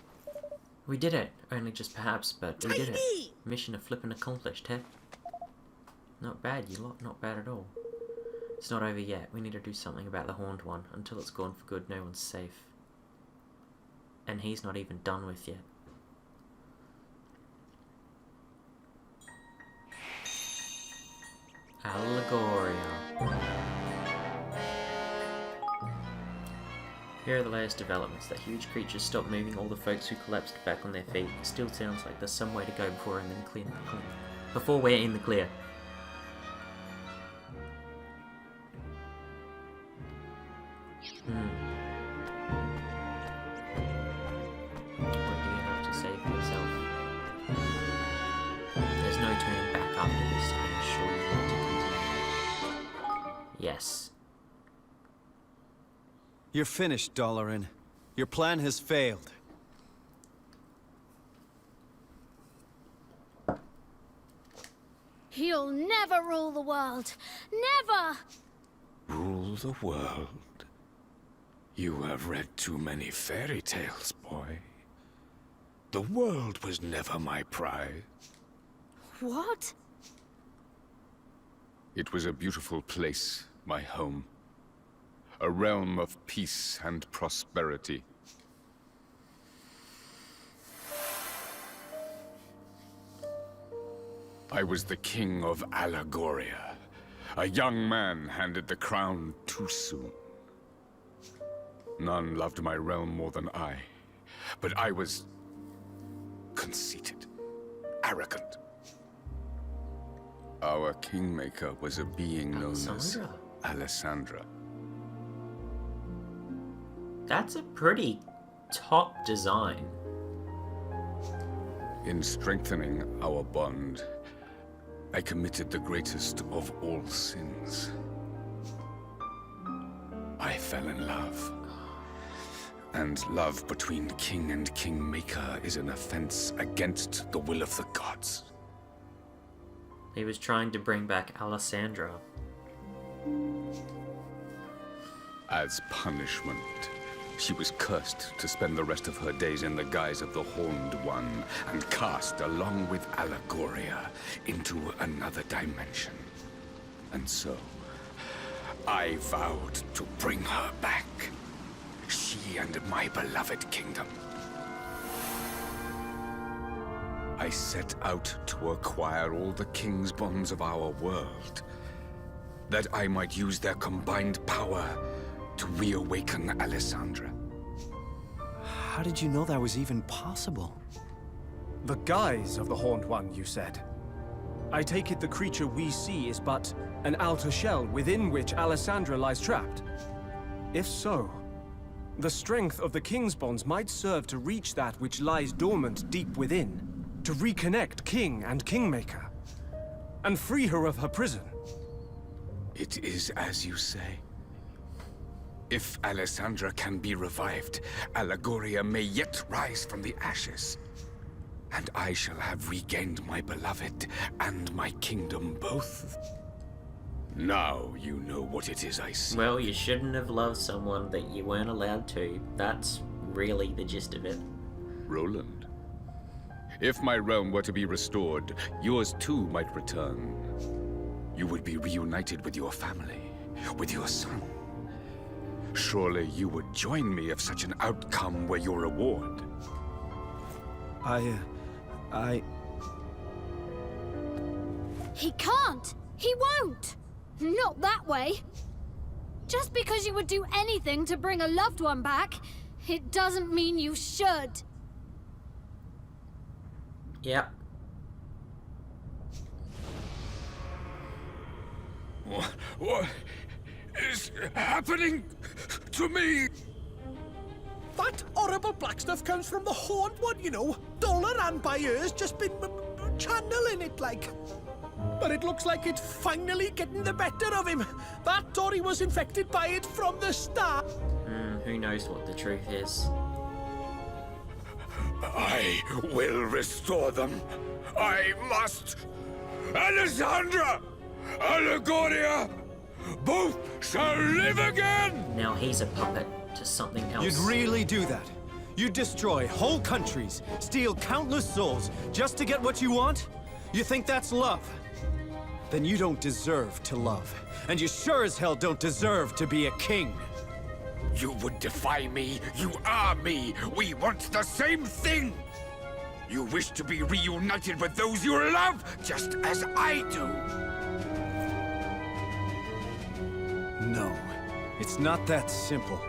We did it. Only just perhaps, but we did it. Mission a flippin' accomplished, eh? Not bad, you lot. Not bad at all. It's not over yet. We need to do something about the Horned One. Until it's gone for good, no one's safe. And he's not even done with yet. Allegoria. Here are the latest developments. That huge creature stopped moving all the folks who collapsed back on their feet. It still sounds like there's some way to go before we're in the clear. What do you have to say for yourself? There's no turning back after this. I'm sure you want to continue. Yes. You're finished, Doloran. Your plan has failed. You'll never rule the world. Never! Rule the world? You have read too many fairy tales, boy. The world was never my prize. What? It was a beautiful place, my home. A realm of peace and prosperity. I was the king of Allegoria. A young man handed the crown too soon. None loved my realm more than I, but I was conceited, arrogant. Our kingmaker was a being known as Alessandra. That's a pretty top design. In strengthening our bond, I committed the greatest of all sins. I fell in love. And love between king and kingmaker is an offense against the will of the gods. He was trying to bring back Alessandra. As punishment, she was cursed to spend the rest of her days in the guise of the Horned One and cast along with Allegoria into another dimension. And so, I vowed to bring her back. She and my beloved kingdom. I set out to acquire all the Kingsbonds of our world, that I might use their combined power to reawaken Alessandra. How did you know that was even possible? The guise of the Horned One, you said. I take it the creature we see is but an outer shell within which Alessandra lies trapped. If so, the strength of the Kingsbonds might serve to reach that which lies dormant deep within, to reconnect King and Kingmaker, and free her of her prison. It is as you say. If Alessandra can be revived, Allegoria may yet rise from the ashes. And I shall have regained my beloved and my kingdom both. Now you know what it is I see. Well, you shouldn't have loved someone that you weren't allowed to. That's really the gist of it. ROland, if my realm were to be restored, yours too might return. You would be reunited with your family, with your son. Surely you would join me if such an outcome were your reward. He can't! He won't! Not that way! Just because you would do anything to bring a loved one back, it doesn't mean you should. Yep. What is happening to me? That horrible black stuff comes from the Horned One, you know. Doloran by ears just been channeling it like. But it looks like it's finally getting the better of him. That or he was infected by it from the start. Who knows what the truth is? I will restore them. I must. Alessandra! Allegoria! Both shall live again! Now he's a puppet to something else. You'd really do that? You'd destroy whole countries, steal countless souls, just to get what you want? You think that's love? Then you don't deserve to love. And you sure as hell don't deserve to be a king. You would defy me. You are me. We want the same thing. You wish to be reunited with those you love, just as I do. No, it's not that simple.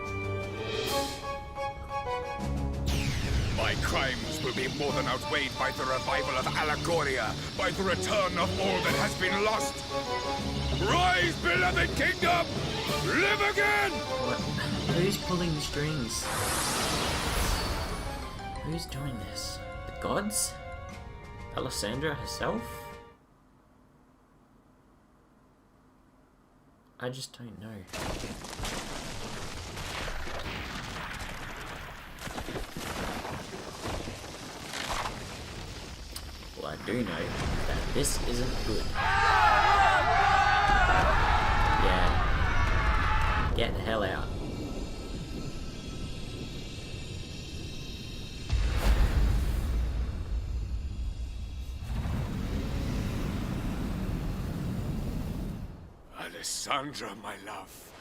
My crimes will be more than outweighed by the revival of Allegoria, by the return of all that has been lost. Rise, beloved kingdom! Live again! What? Who's pulling the strings? Who's doing this? The gods? Alessandra herself? I just don't know. Well, I do know that this isn't good. Yeah. Get the hell out. Alessandra, my love,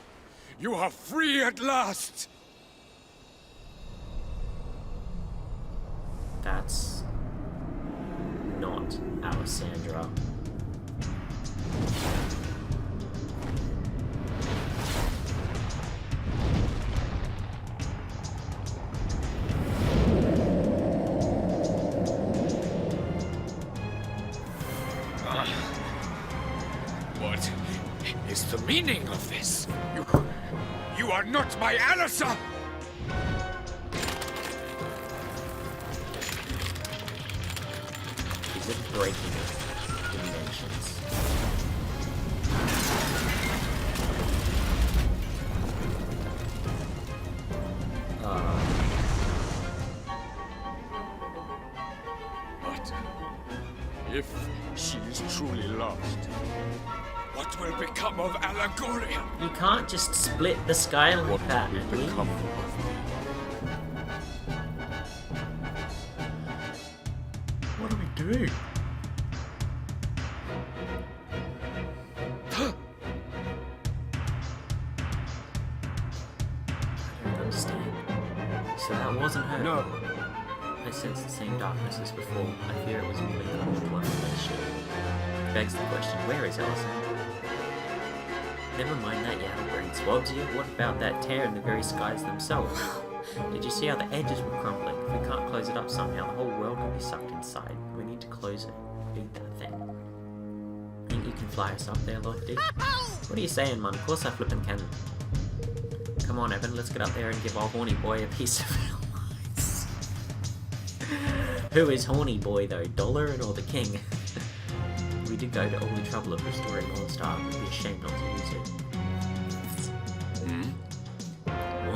you are free at last! That's not Alessandra. What is the meaning of this? You are not my Alissa! Is it breaking dimensions? But if she is truly lost, what will become of Allegoria? You can't just split the sky like What that. will Andy. become of What do we do? I don't understand. So that wasn't her. No. I sense the same darkness as before. I fear it was merely the Horned One relation. Begs the question, where is Alessandra? Never mind that Yahoo brain swabs you. What about that tear in the very skies themselves? Did you see how the edges were crumbling? If we can't close it up somehow, the whole world could be sucked inside. We need to close it. Beat that thing. Think you can fly us up there, Lofty? What are you saying, man? Of course I flippin' can. Come on, Evan, let's get up there and give our horny boy a piece of our minds. Who is horny boy, though? Doloran or the king? We did go to all the trouble of restoring All Star. We'd be ashamed not to use it.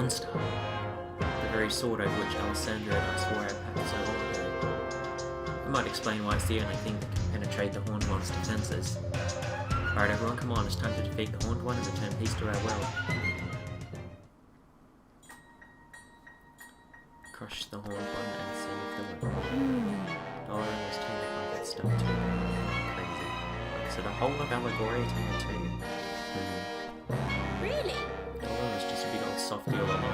monster. The very sword over which Alessandra and I swore our pact so long ago. It might explain why it's the only thing that can penetrate the Horned One's defenses. Alright everyone, come on, it's time to defeat the Horned One and return peace to our world. Crush the Horned One and save the world. Doloran was too late by that stuff too. Crazy. So the whole of Allegoria Tower too. Really? Doloran was just a big old softy all along. I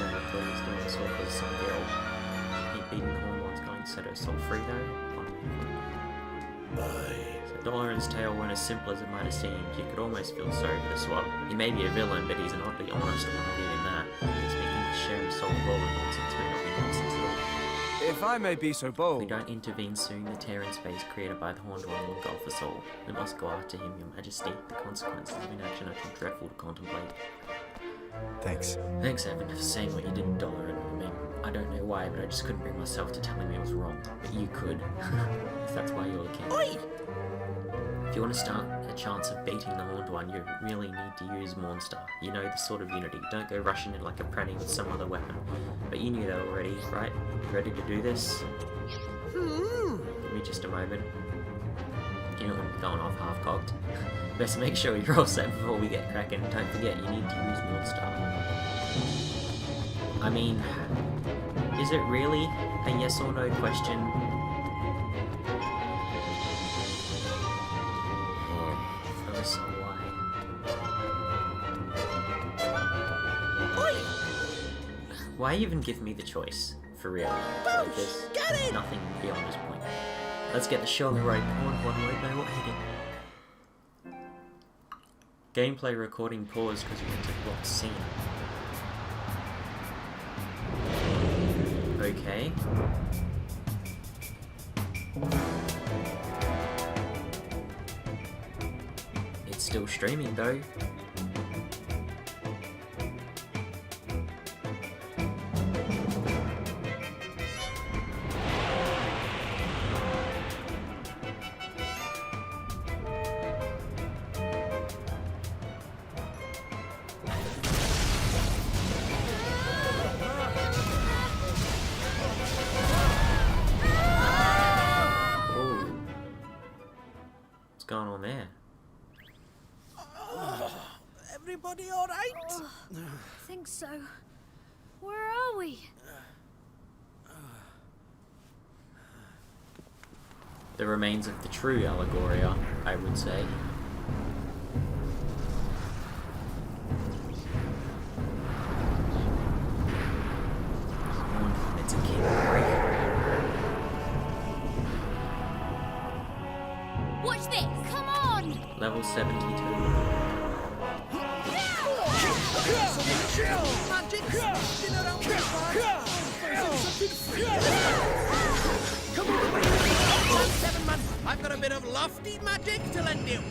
never thought he was doing this all because some girl. Keep beating the Horned One's going to set her soul free though. So Doloran's tale weren't as simple as it might have seemed. You could almost feel sorry for the swab. He may be a villain, but he's an oddly honest one, I'll give him that. Speaking to share his soul with ROland nonsense may not be nonsense at all. If I may be so If bold... we don't intervene soon, the tear in space created by the Horned One will engulf us all. We must go after him, Your Majesty. The consequences of inaction are too dreadful to contemplate. Thanks. Thanks, Evan, for saying what you did in Doloran. I mean, I don't know why, but I just couldn't bring myself to tell him he was wrong. But you could. If that's why you're the king. Oi! If you want to start a chance of beating the Horned One, you really need to use Mornstar. You know the sort of unity. Don't go rushing in like a pranny with some other weapon. But you knew that already, right? Ready to do this? Give me just a moment. You don't want to be going off half-cocked. Best make sure you're all set before we get cracking. Don't forget, you need to use Mornstar. I mean, is it really a yes or no question? So why even give me the choice? For real. Like, there's nothing beyond this point. Let's get the show on the road. Horned One won't know what hitting. Gameplay recording paused because we entered block scene. Okay. It's still streaming though. Going on there? Everybody all right? I think so. Where are we? The remains of the true Allegoria, I would say. It's a king breaker. Watch this! Come on! Level 72. Magic spin around the bar. Come on, 7 man. I've got a bit of lofty magic to lend you.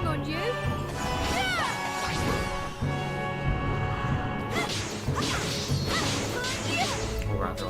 On you. Or rather,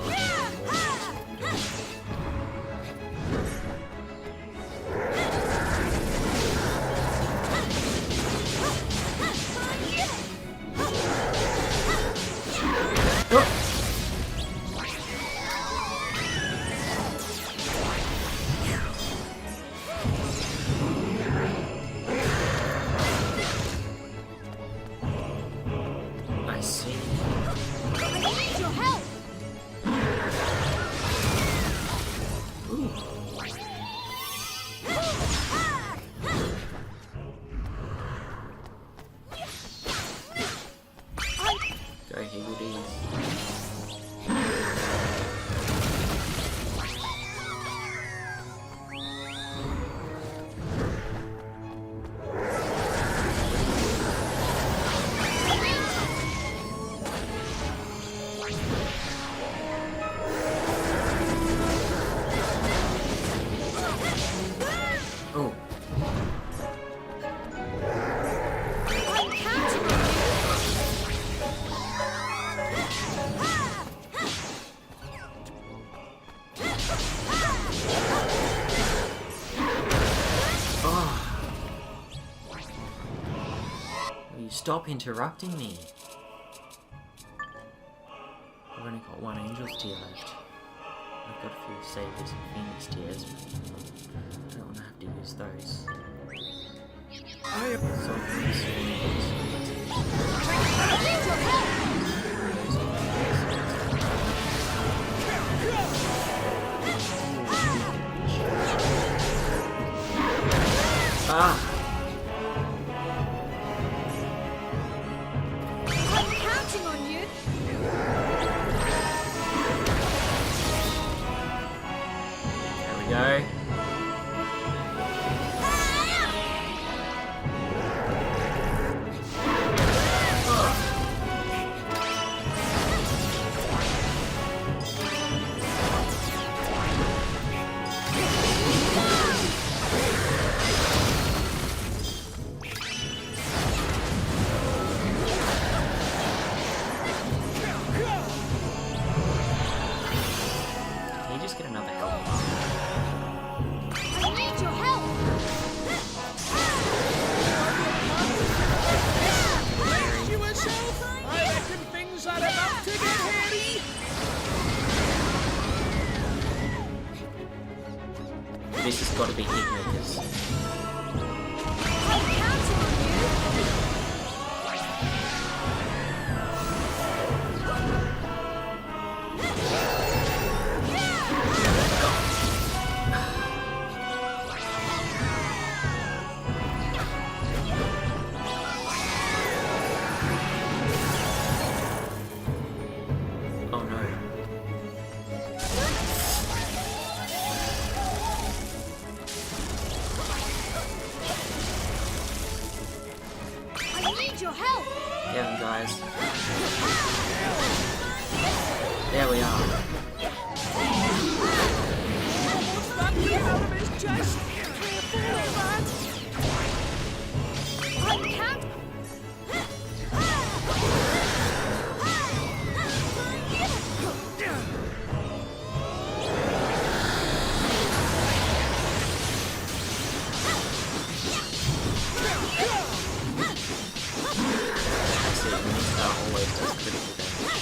stop interrupting me? I've only got one Angel's Tear left. I've got a few Saviors and Phoenix Tears, but I don't want to have to use those. Ah! I'm counting on you. There we go. Can you just get another help? I need your help. Brace yourself! I reckon things are about to get hairy! This has got to be Hitmakers. I'm counting on you. Oh no. I need your help. Get him, guys. There we are. Almost ran me out of his chest! Careful, man! I can't. See, Mr. always does critical damage.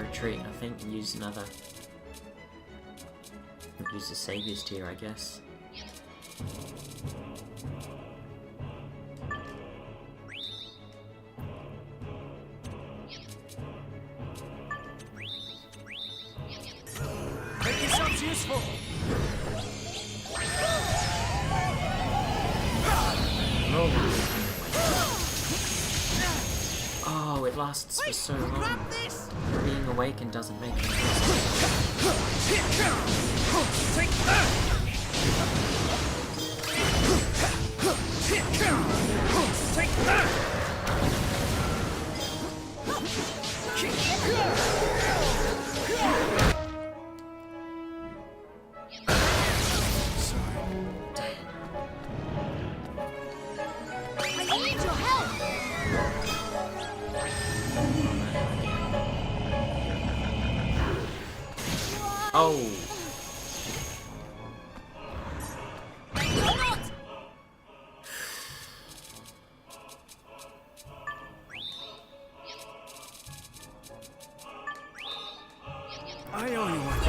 retreat, I think, and use another... Use the Savior's Tier, I guess. Make yourselves useful! Oh, it lasts for so long. Being awakened doesn't make any sense. Take that! Take that! I need your help! Oh! You're not! I only want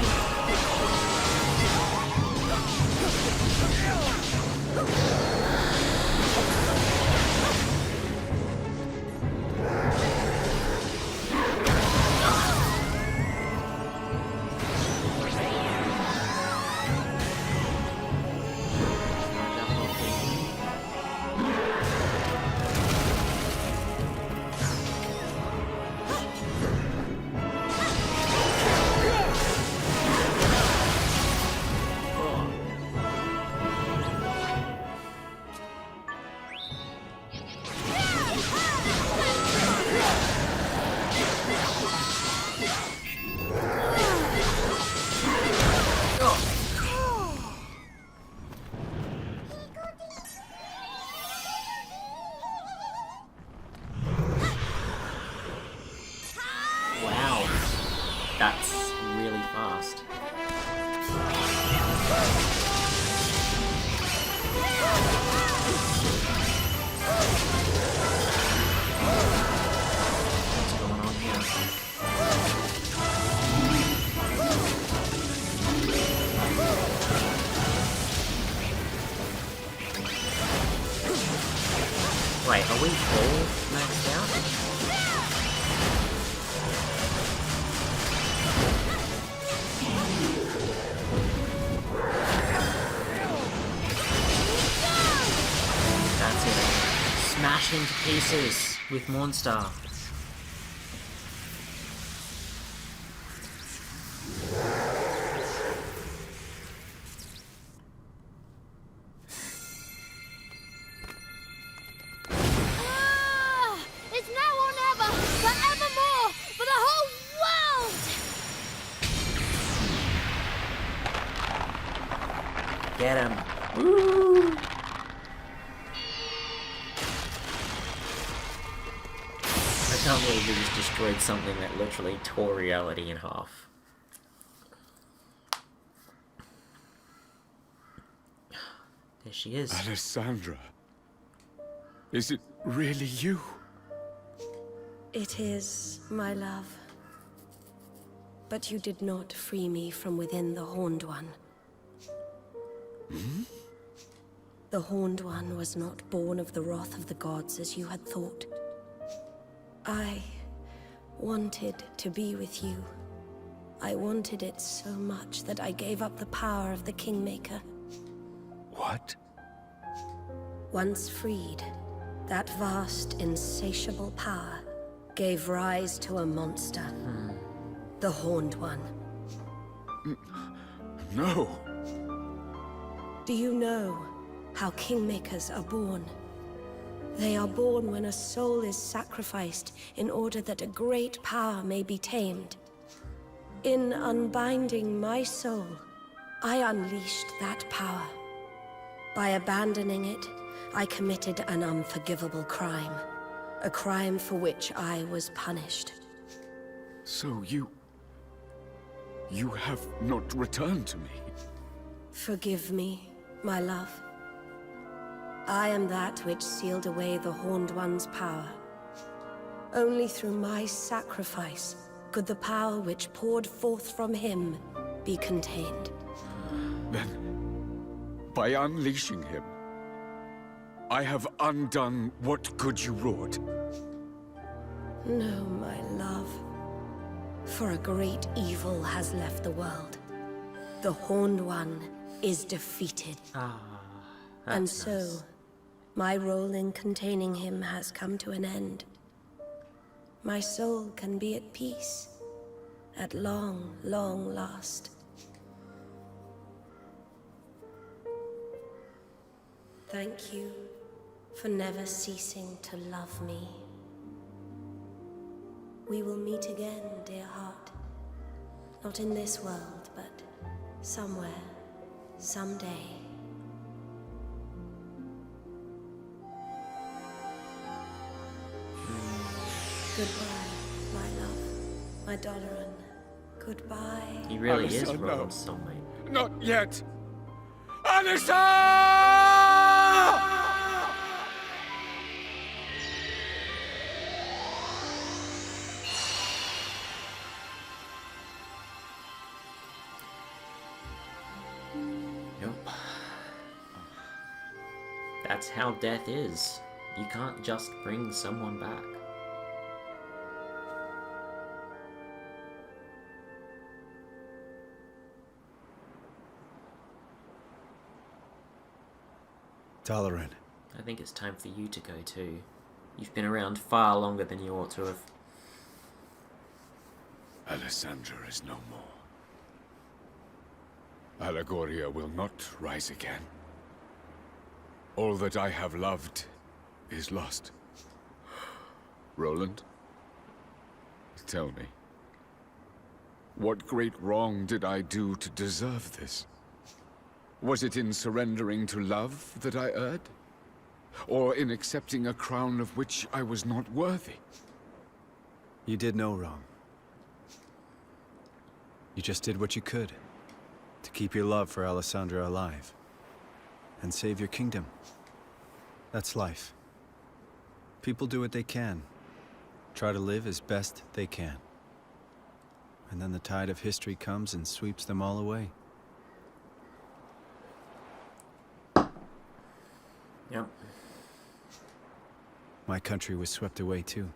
Wow. That's really fast. What's going on here? Wait, are we all maxed out? That's it. Smash into pieces with Mornstar. It's now or never! Forevermore! For the whole world! Get him. Woo! I can't believe we just destroyed something that literally tore reality in half. There she is. Alessandra. Is it really you? It is, my love. But you did not free me from within the Horned One. Hmm? The Horned One was not born of the wrath of the gods as you had thought. I wanted to be with you. I wanted it so much that I gave up the power of the Kingmaker. What? Once freed, that vast, insatiable power gave rise to a monster. The Horned One. No. Do you know how Kingmakers are born? They are born when a soul is sacrificed in order that a great power may be tamed. In unbinding my soul, I unleashed that power. By abandoning it, I committed an unforgivable crime. A crime for which I was punished. So you have not returned to me? Forgive me, my love. I am that which sealed away the Horned One's power. Only through my sacrifice could the power which poured forth from him be contained. Then, by unleashing him, I have undone what good you wrought. No, my love. For a great evil has left the world. The Horned One is defeated. And so, nice. my role in containing him has come to an end. My soul can be at peace, at long, long last. Thank you for never ceasing to love me. We will meet again, dear heart. Not in this world, but somewhere, someday. Goodbye, my love, my Doloran. Goodbye. He really is Alyssa, no. Roland's soulmate. Not yet! Alyssa! Yep. That's how death is. You can't just bring someone back. Doloran. I think it's time for you to go too. You've been around far longer than you ought to have. Alessandra is no more. Allegoria will not rise again. All that I have loved is lost. ROland, tell me, what great wrong did I do to deserve this? Was it in surrendering to love that I erred? Or in accepting a crown of which I was not worthy? You did no wrong. You just did what you could to keep your love for Alessandra alive and save your kingdom. That's life. People do what they can, try to live as best they can. And then the tide of history comes and sweeps them all away. Yep. My country was swept away too.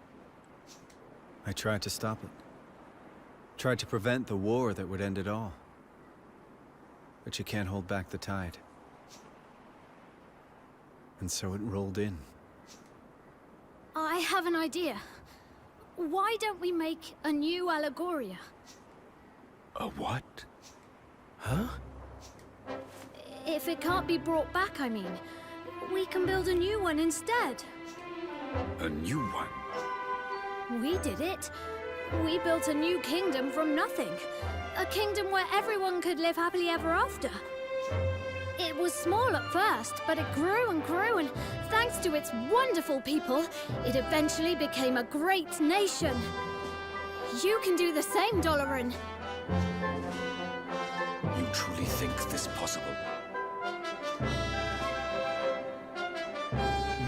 I tried to stop it. Tried to prevent the war that would end it all. But you can't hold back the tide. And so it rolled in. I have an idea. Why don't we make a new Allegoria? A what? Huh? If it can't be brought back, I mean. We can build a new one instead. A new one? We did it. We built a new kingdom from nothing. A kingdom where everyone could live happily ever after. It was small at first, but it grew and grew, and thanks to its wonderful people, it eventually became a great nation. You can do the same, Doloran. You truly think this possible?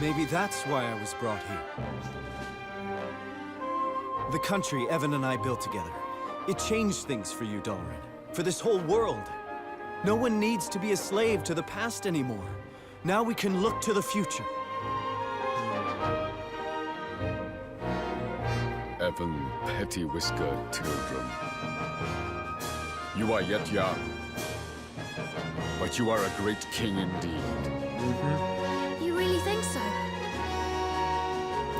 Maybe that's why I was brought here. The country Evan and I built together. It changed things for you, Doloran. For this whole world. No one needs to be a slave to the past anymore. Now we can look to the future. Evan Petty-Whiskered Tildrum. You are yet young, but you are a great king indeed. You really think so?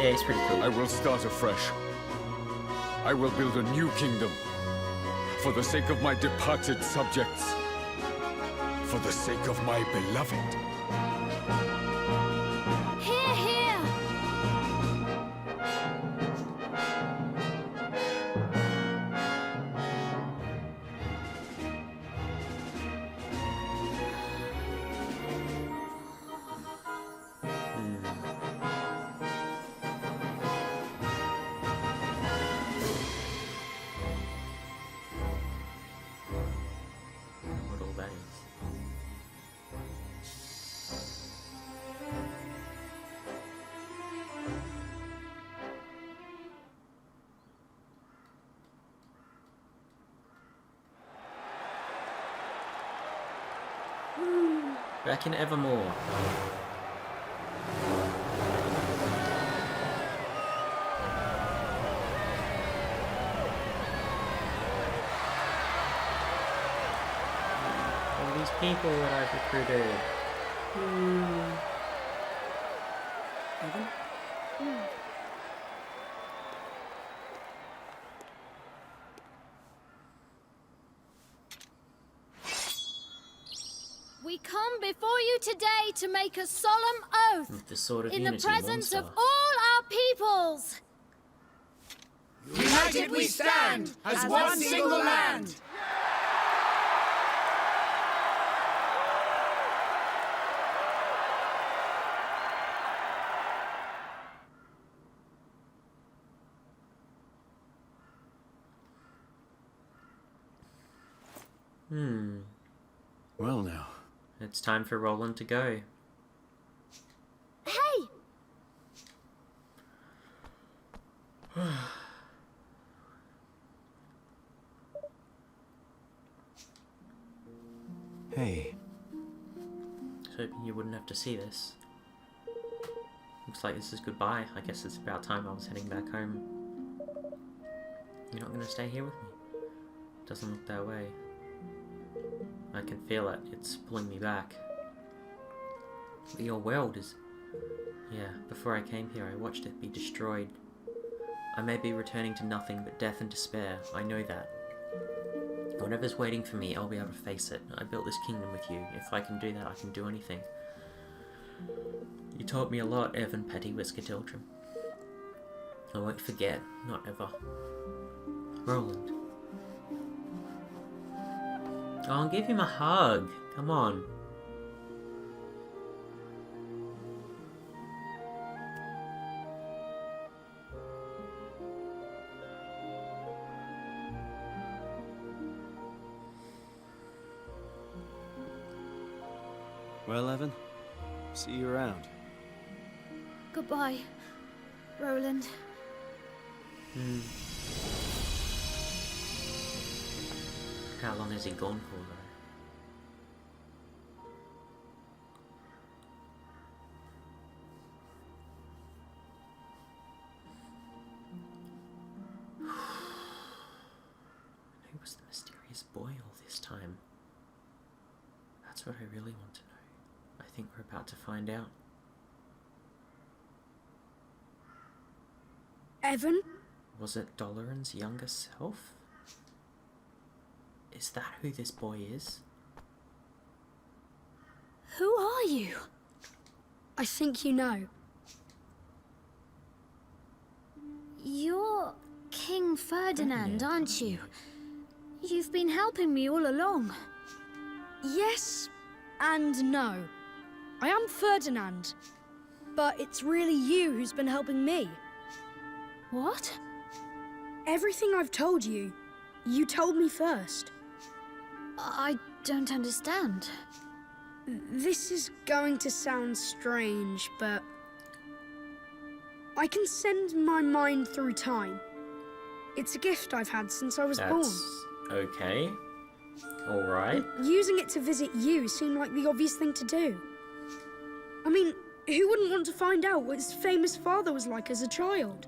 Yeah, he's pretty cool. I will start afresh. I will build a new kingdom. For the sake of my departed subjects. For the sake of my beloved. Hear, hear! What all that is. Back in Evermore. All these people that I've recruited. Evan? We come before you today to make a solemn oath With the sword of in the unity, presence of monster. all our peoples. United we stand as one single land. Well now. It's time for ROland to go. Hey! Hey. I was hoping you wouldn't have to see this. Looks like this is goodbye. I guess it's about time I was heading back home. You're not gonna stay here with me? Doesn't look that way. I can feel it. It's pulling me back. But your world is... Yeah, before I came here, I watched it be destroyed. I may be returning to nothing but death and despair. I know that. Whatever's waiting for me, I'll be able to face it. I built this kingdom with you. If I can do that, I can do anything. You taught me a lot, Evan Petty Whisker Tildrum. I won't forget. Not ever. ROland. Oh, I'll give him a hug. Come on. Well, Evan, see you around. Goodbye, ROland. How long has he gone for, though? Who was the mysterious boy all this time? That's what I really want to know. I think we're about to find out. Evan? Was it Doloran's younger self? Is that who this boy is? Who are you? I think you know. You're King Ferdinand, aren't you? You've been helping me all along. Yes and no. I am Ferdinand, but it's really you who's been helping me. What? Everything I've told you, you told me first. I don't understand. This is going to sound strange, but I can send my mind through time. It's a gift I've had since I was born. Okay. Alright. Using it to visit you seemed like the obvious thing to do. I mean, who wouldn't want to find out what his famous father was like as a child?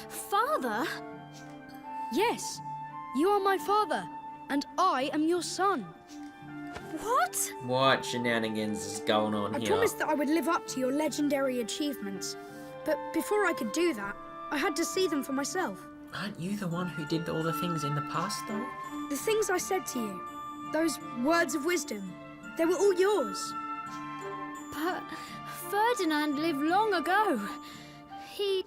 Father? Yes, you are my father, and I am your son. What? What shenanigans is going on I here? promised that I would live up to your legendary achievements, but before I could do that, I had to see them for myself. Aren't you the one who did all the things in the past, though? The things I said to you, those words of wisdom, they were all yours. But Ferdinand lived long ago. He...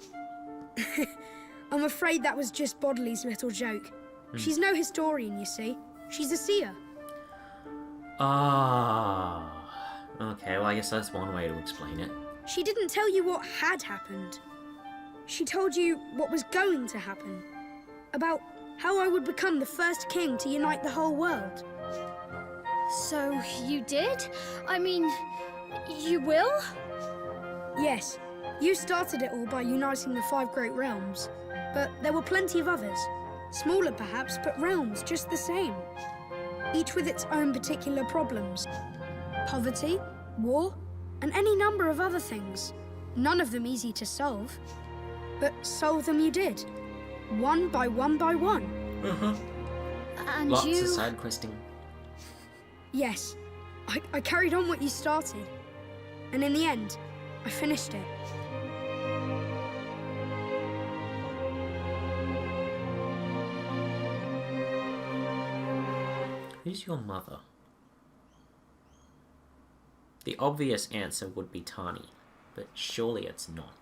I'm afraid that was just Bodley's little joke. She's no historian, you see. She's a seer. Ah. Okay, well, I guess that's one way to explain it. She didn't tell you what had happened. She told you what was going to happen. About how I would become the first king to unite the whole world. So you did? I mean, you will? Yes, You started it all by uniting the 5 great realms, but there were plenty of others. Smaller perhaps, but realms just the same. Each with its own particular problems. Poverty, war, and any number of other things. None of them easy to solve. But solve them you did. One by one by one. And Lots you... of side questing. Yes, I carried on what you started. And in the end, I finished it. Who's your mother? The obvious answer would be Tani, but surely it's not.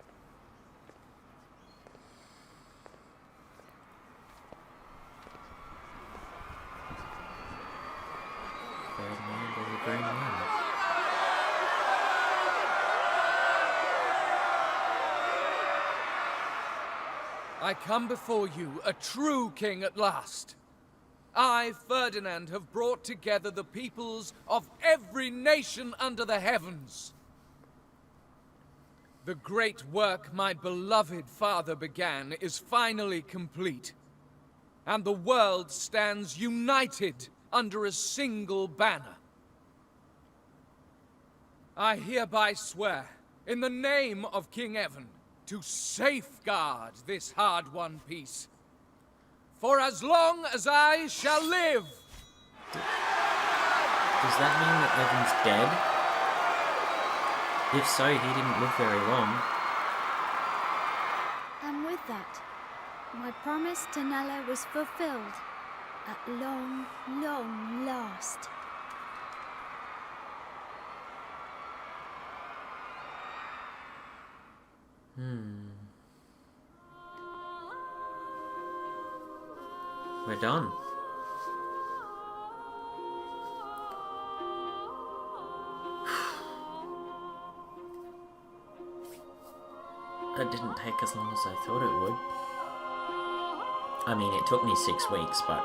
Ferdinand is a grown man. I come before you, a true king at last. I, Ferdinand, have brought together the peoples of every nation under the heavens. The great work my beloved father began is finally complete, and the world stands united under a single banner. I hereby swear, in the name of King Evan, to safeguard this hard-won peace. For as long as I shall live. Does that mean that Evan's dead? If so, he didn't live very long. And with that, my promise to Nella was fulfilled at long, long last. We're done. It didn't take as long as I thought it would. I mean, it took me 6 weeks, but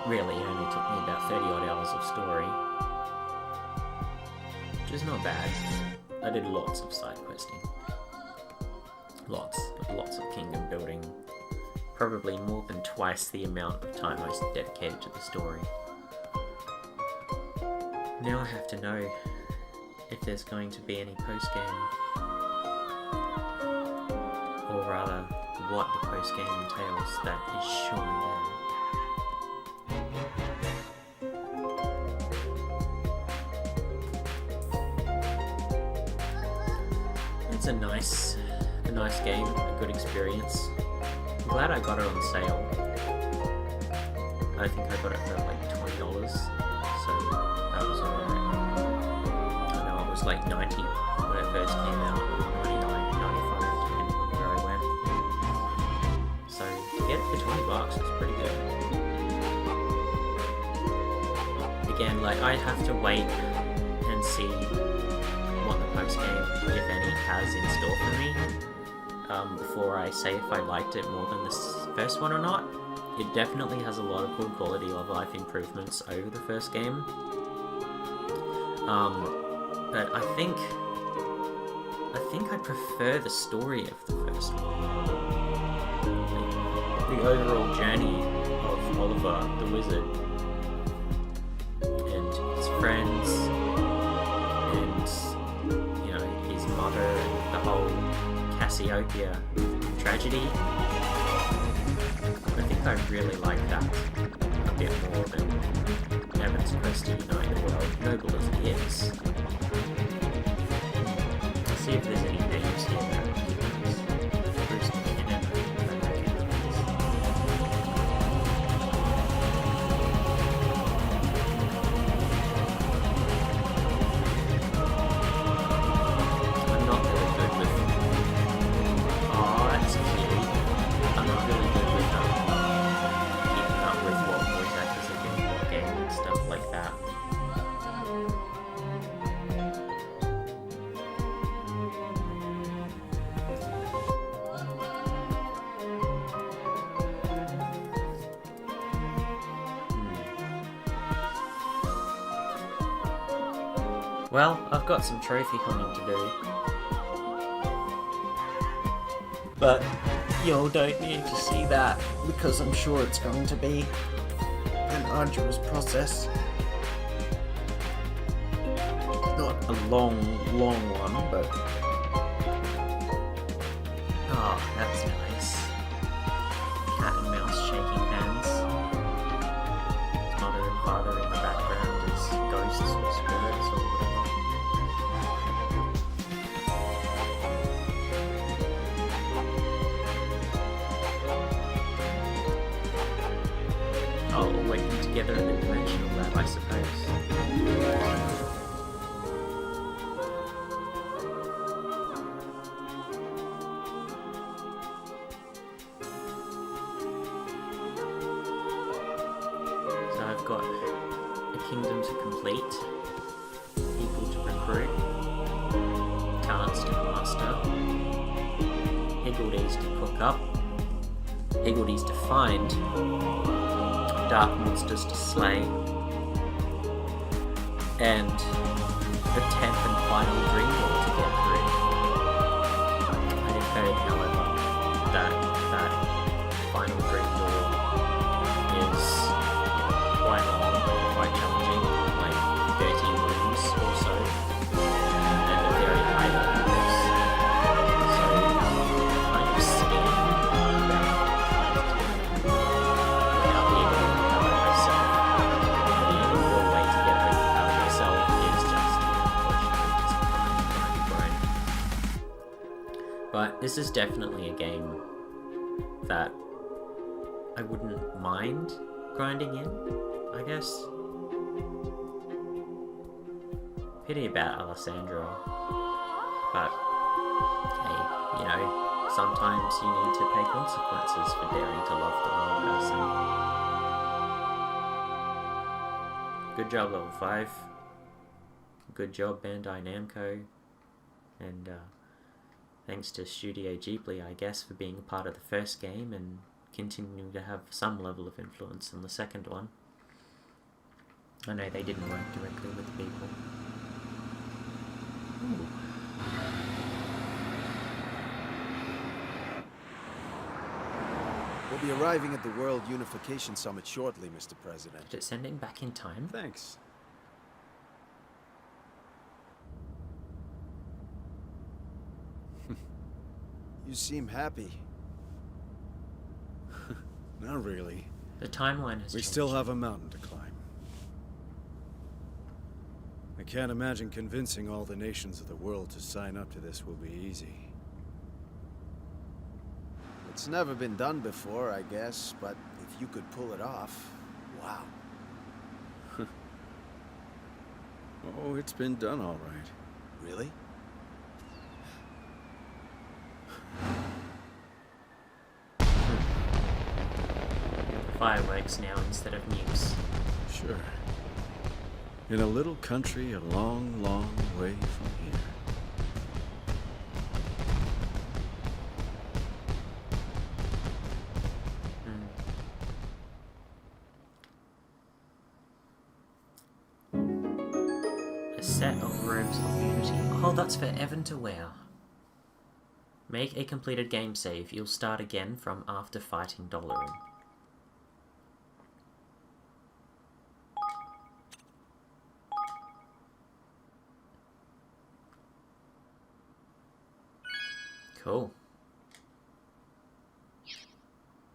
really it only took me about 30 odd hours of story. Which is not bad. I did lots of side questing. Lots of kingdom building. Probably more than twice the amount of time I dedicated to the story. Now I have to know if there's going to be any post-game. Or rather, what the post-game entails that is surely there. It's a nice game, a good experience. I'm glad I got it on sale. I think I got it for like $20, so that was alright. I know it was like $90 when it first came out, $99, $95 depending on where I went. So to get it for $20 is pretty good. Again, like I have to wait and see what the post game, if any, has in store for me. Before I say if I liked it more than the first one or not. It definitely has a lot of good quality of life improvements over the first game. But I think I prefer the story of the first one. The overall journey of Oliver the Wizard and his friends and, you know, his mother and the whole Cassiopeia tragedy. I think I really like that a bit more than Evan's quest to unite the world, noble as he is. Let's see if there's any names here that I recognize. Bruce McKinnon, I recognize. I'm not really good with... Oh, that's cute. I'm not really good with keeping up with what voice actors are doing in the game and stuff like that. Well, I've got some trophy hunting to do. But y'all don't need to see that, because I'm sure it's going to be an arduous process. Not a long one, but... Oh, that's nice. Cat and mouse shaking hands. Mother and father in the background as ghosts or spirits or whatever. Oh, all working together in the dimensional lab, I suppose. Got a kingdom to complete, people to recruit, talents to master, higgledies to cook up, higgledies to find, dark monsters to slay, and the 10th and final dream door to get through. I have heard, however, that final dream door is quite long, quite challenging, like 30 rooms or so, and a very high level boss. So kind of scared about without being able to overpower myself. The only way to get overpowered myself is just grind. But this is definitely a game that I wouldn't mind grinding in, I guess. Pity about Alessandra, but hey, you know, sometimes you need to pay consequences for daring to love the wrong person. Good job, level 5. Good job, Bandai Namco, and thanks to Studio Ghibli, I guess, for being a part of the first game and continuing to have some level of influence on the second one. I know they didn't work directly with people. Ooh. We'll be arriving at the World Unification Summit shortly, Mr. President. Did it send him back in time? Thanks. You seem happy. Not really. The timeline has changed. We still have a mountain to climb. I can't imagine convincing all the nations of the world to sign up to this will be easy. It's never been done before, I guess, but if you could pull it off, wow. Oh, it's been done all right. Really? Fireworks now instead of nukes. Sure. In a little country a long, long way from here. A set of robes of unity. Oh, that's for Evan to wear. Make a completed game save. You'll start again from after fighting Doloran. Cool.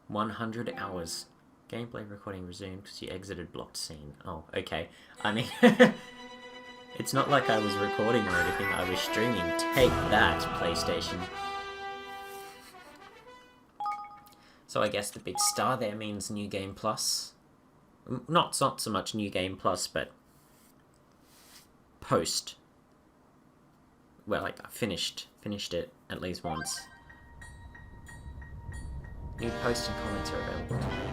100 hours. Gameplay recording resumed because you exited blocked scene. Oh, okay. I mean, it's not like I was recording or anything. I was streaming. Take that, PlayStation. So I guess the big star there means New Game Plus. Not so much New Game Plus, but post. Well, like, I finished it at least once. New posts and comments are available to me.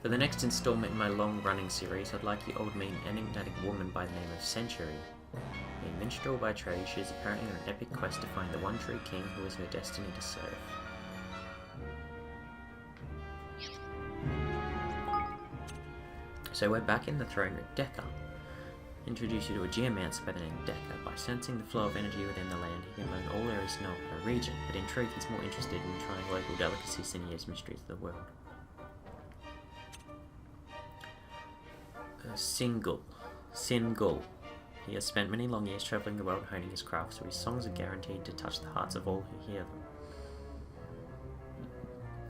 For the next installment in my long-running series, I'd like you old me an enigmatic woman by the name of Century. A minstrel by trade, she is apparently on an epic quest to find the one true king who is her destiny to serve. So we're back in the throne room. Decker. Introduce you to a geomancer by the name of Decker. By sensing the flow of energy within the land, he can learn all there is to know about a region, but in truth he's more interested in trying local delicacies than he is mysteries of the world. Single. He has spent many long years travelling the world honing his craft, so his songs are guaranteed to touch the hearts of all who hear them.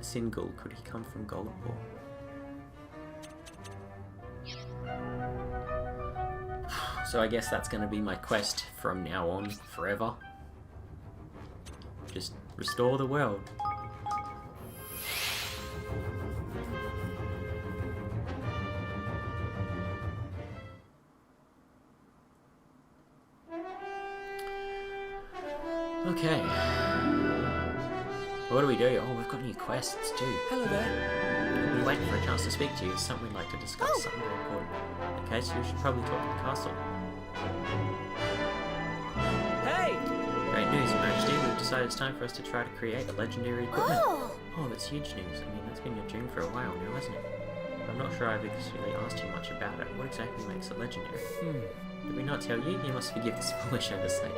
Single, could he come from Goldport? So I guess that's going to be my quest from now on, forever. Just restore the world. Okay. What do we do? Oh, we've got new quests too. Hello there. We're waiting for a chance to speak to you. There's something we'd like to discuss, something very important. Okay, so we should probably talk to the castle. Hey! Great news, Your Majesty. We've decided it's time for us to try to create a legendary equipment. Oh, that's huge news. I mean, that's been your dream for a while now, hasn't it? I'm not sure I've actually asked you much about it. What exactly makes it legendary? Did we not tell you? You must forgive this foolish oversight.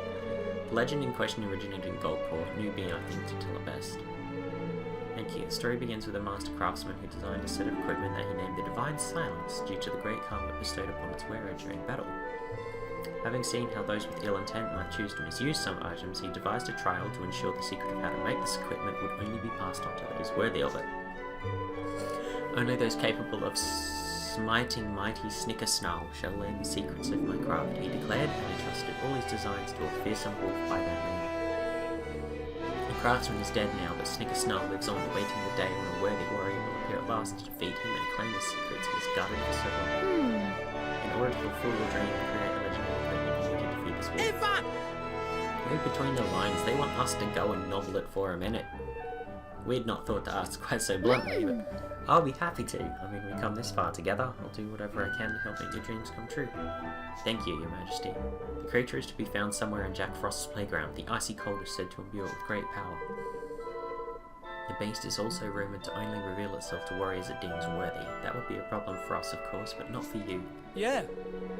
The legend in question originated in Goldport, newbie, I think, to tell it best. Thank you. The story begins with a master craftsman who designed a set of equipment that he named the Divine Silence, due to the great calm it bestowed upon its wearer during battle. Having seen how those with ill intent might choose to misuse some items, he devised a trial to ensure the secret of how to make this equipment would only be passed on to those worthy of it. Only those capable of smiting mighty Snickersnarl shall learn the secrets of my craft, he declared, and entrusted all his designs to a fearsome wolf by that name. The craftsman is dead now, but Snickersnarl lives on, awaiting the day when a worthy warrior will appear at last to defeat him and claim the secrets he has guarded for so long. In order to fulfill your dream and create a legendary equipment, you need to defeat this wolf. Evan! Read between the lines, they want us to go and novel it for a minute. We'd not thought to ask quite so bluntly, but I'll be happy to. I mean, we come this far together. I'll do whatever I can to help make your dreams come true. Thank you, Your Majesty. The creature is to be found somewhere in Jack Frost's playground. The icy cold is said to imbue it with great power. The beast is also rumoured to only reveal itself to warriors it deems worthy. That would be a problem for us, of course, but not for you. Yeah.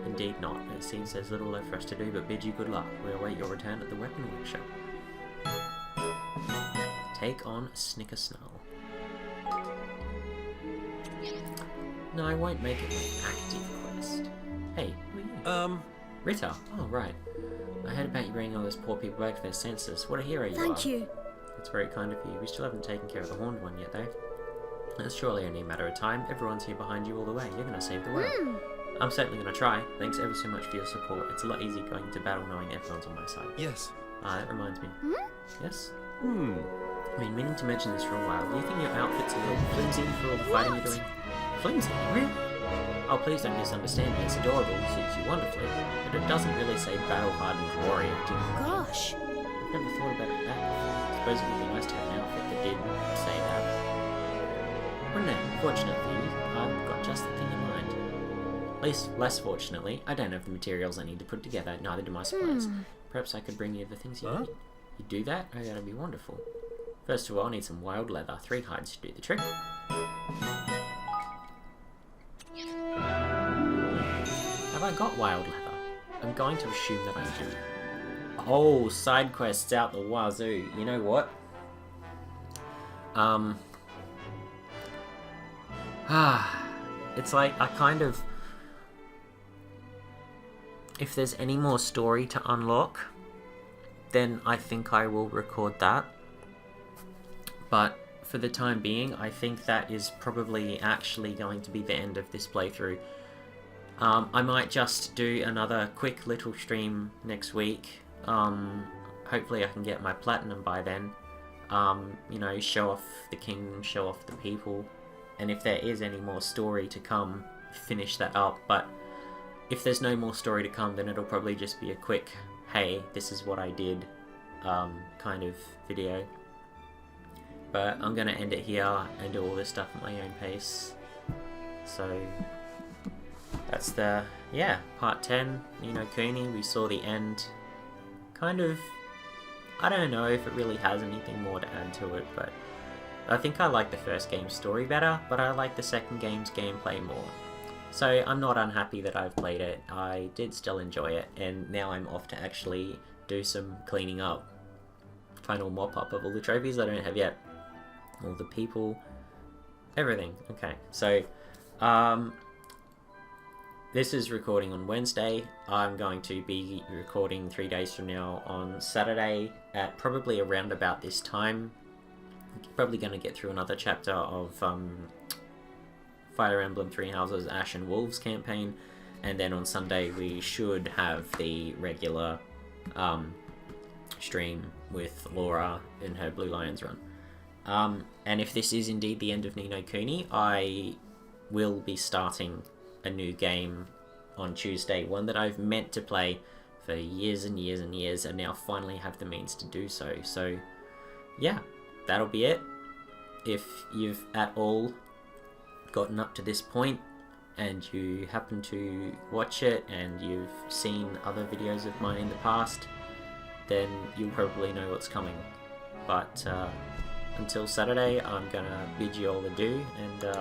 Indeed not. It seems there's little left for us to do but bid you good luck. We await your return at the weapon workshop. Take on Snickersnarl. No, I won't make it my active quest. Hey, who are you? Rita. Oh, right. I heard about you bringing all those poor people back to their senses. What a hero you are. Thank you. It's very kind of you. We still haven't taken care of the Horned One yet, though. It's surely only a matter of time. Everyone's here behind you all the way. You're going to save the world. I'm certainly going to try. Thanks ever so much for your support. It's a lot easier going into battle knowing everyone's on my side. Yes. That reminds me. Yes? I've been meaning to mention this for a while. Do you think your outfit's a little flimsy for all the fighting you're doing? Flimsy? Really? Oh, please don't misunderstand me. It's adorable, suits you wonderfully. But it doesn't really say battle-hardened warrior, do you? Gosh. I've never thought about it that way. I suppose it would be nice to have an outfit that did say that. Wouldn't it? Fortunate for you, I've got just the thing in mind. At least, less fortunately, I don't have the materials I need to put together, neither do my supplies. Perhaps I could bring you the things you need. You do that? Oh, that'd be wonderful. First of all, I'll need some wild leather. 3 hides should do the trick. Have I got wild leather? I'm going to assume that I do. Oh, side quests out the wazoo. You know what? It's like I kind of... If there's any more story to unlock, then I think I will record that. But for the time being, I think that is probably actually going to be the end of this playthrough. I might just do another quick little stream next week. Hopefully I can get my platinum by then. You know, show off the kingdom, show off the people. And if there is any more story to come, finish that up. But if there's no more story to come, then it'll probably just be a quick, hey, this is what I did, kind of video. But I'm going to end it here and do all this stuff at my own pace. So that's the, yeah, part 10, you know, Kuni. We saw the end. Kind of, I don't know if it really has anything more to add to it, but I think I like the first game's story better, but I like the second game's gameplay more. So I'm not unhappy that I've played it. I did still enjoy it, and now I'm off to actually do some cleaning up. Final mop up of all the trophies I don't have yet. All the people, everything. Okay, so this is recording on Wednesday. I'm going to be recording 3 days from now on Saturday at probably around about this time. Probably going to get through another chapter of Fire Emblem Three Houses Ash and Wolves campaign, and then on Sunday we should have the regular stream with Laura in her Blue Lions run. And if this is indeed the end of Ni no Kuni, I will be starting a new game on Tuesday, one that I've meant to play for years and years and years, and now finally have the means to do so. So yeah, that'll be it. If you've at all gotten up to this point and you happen to watch it and you've seen other videos of mine in the past, then you'll probably know what's coming. But until Saturday, I'm gonna bid you all adieu, and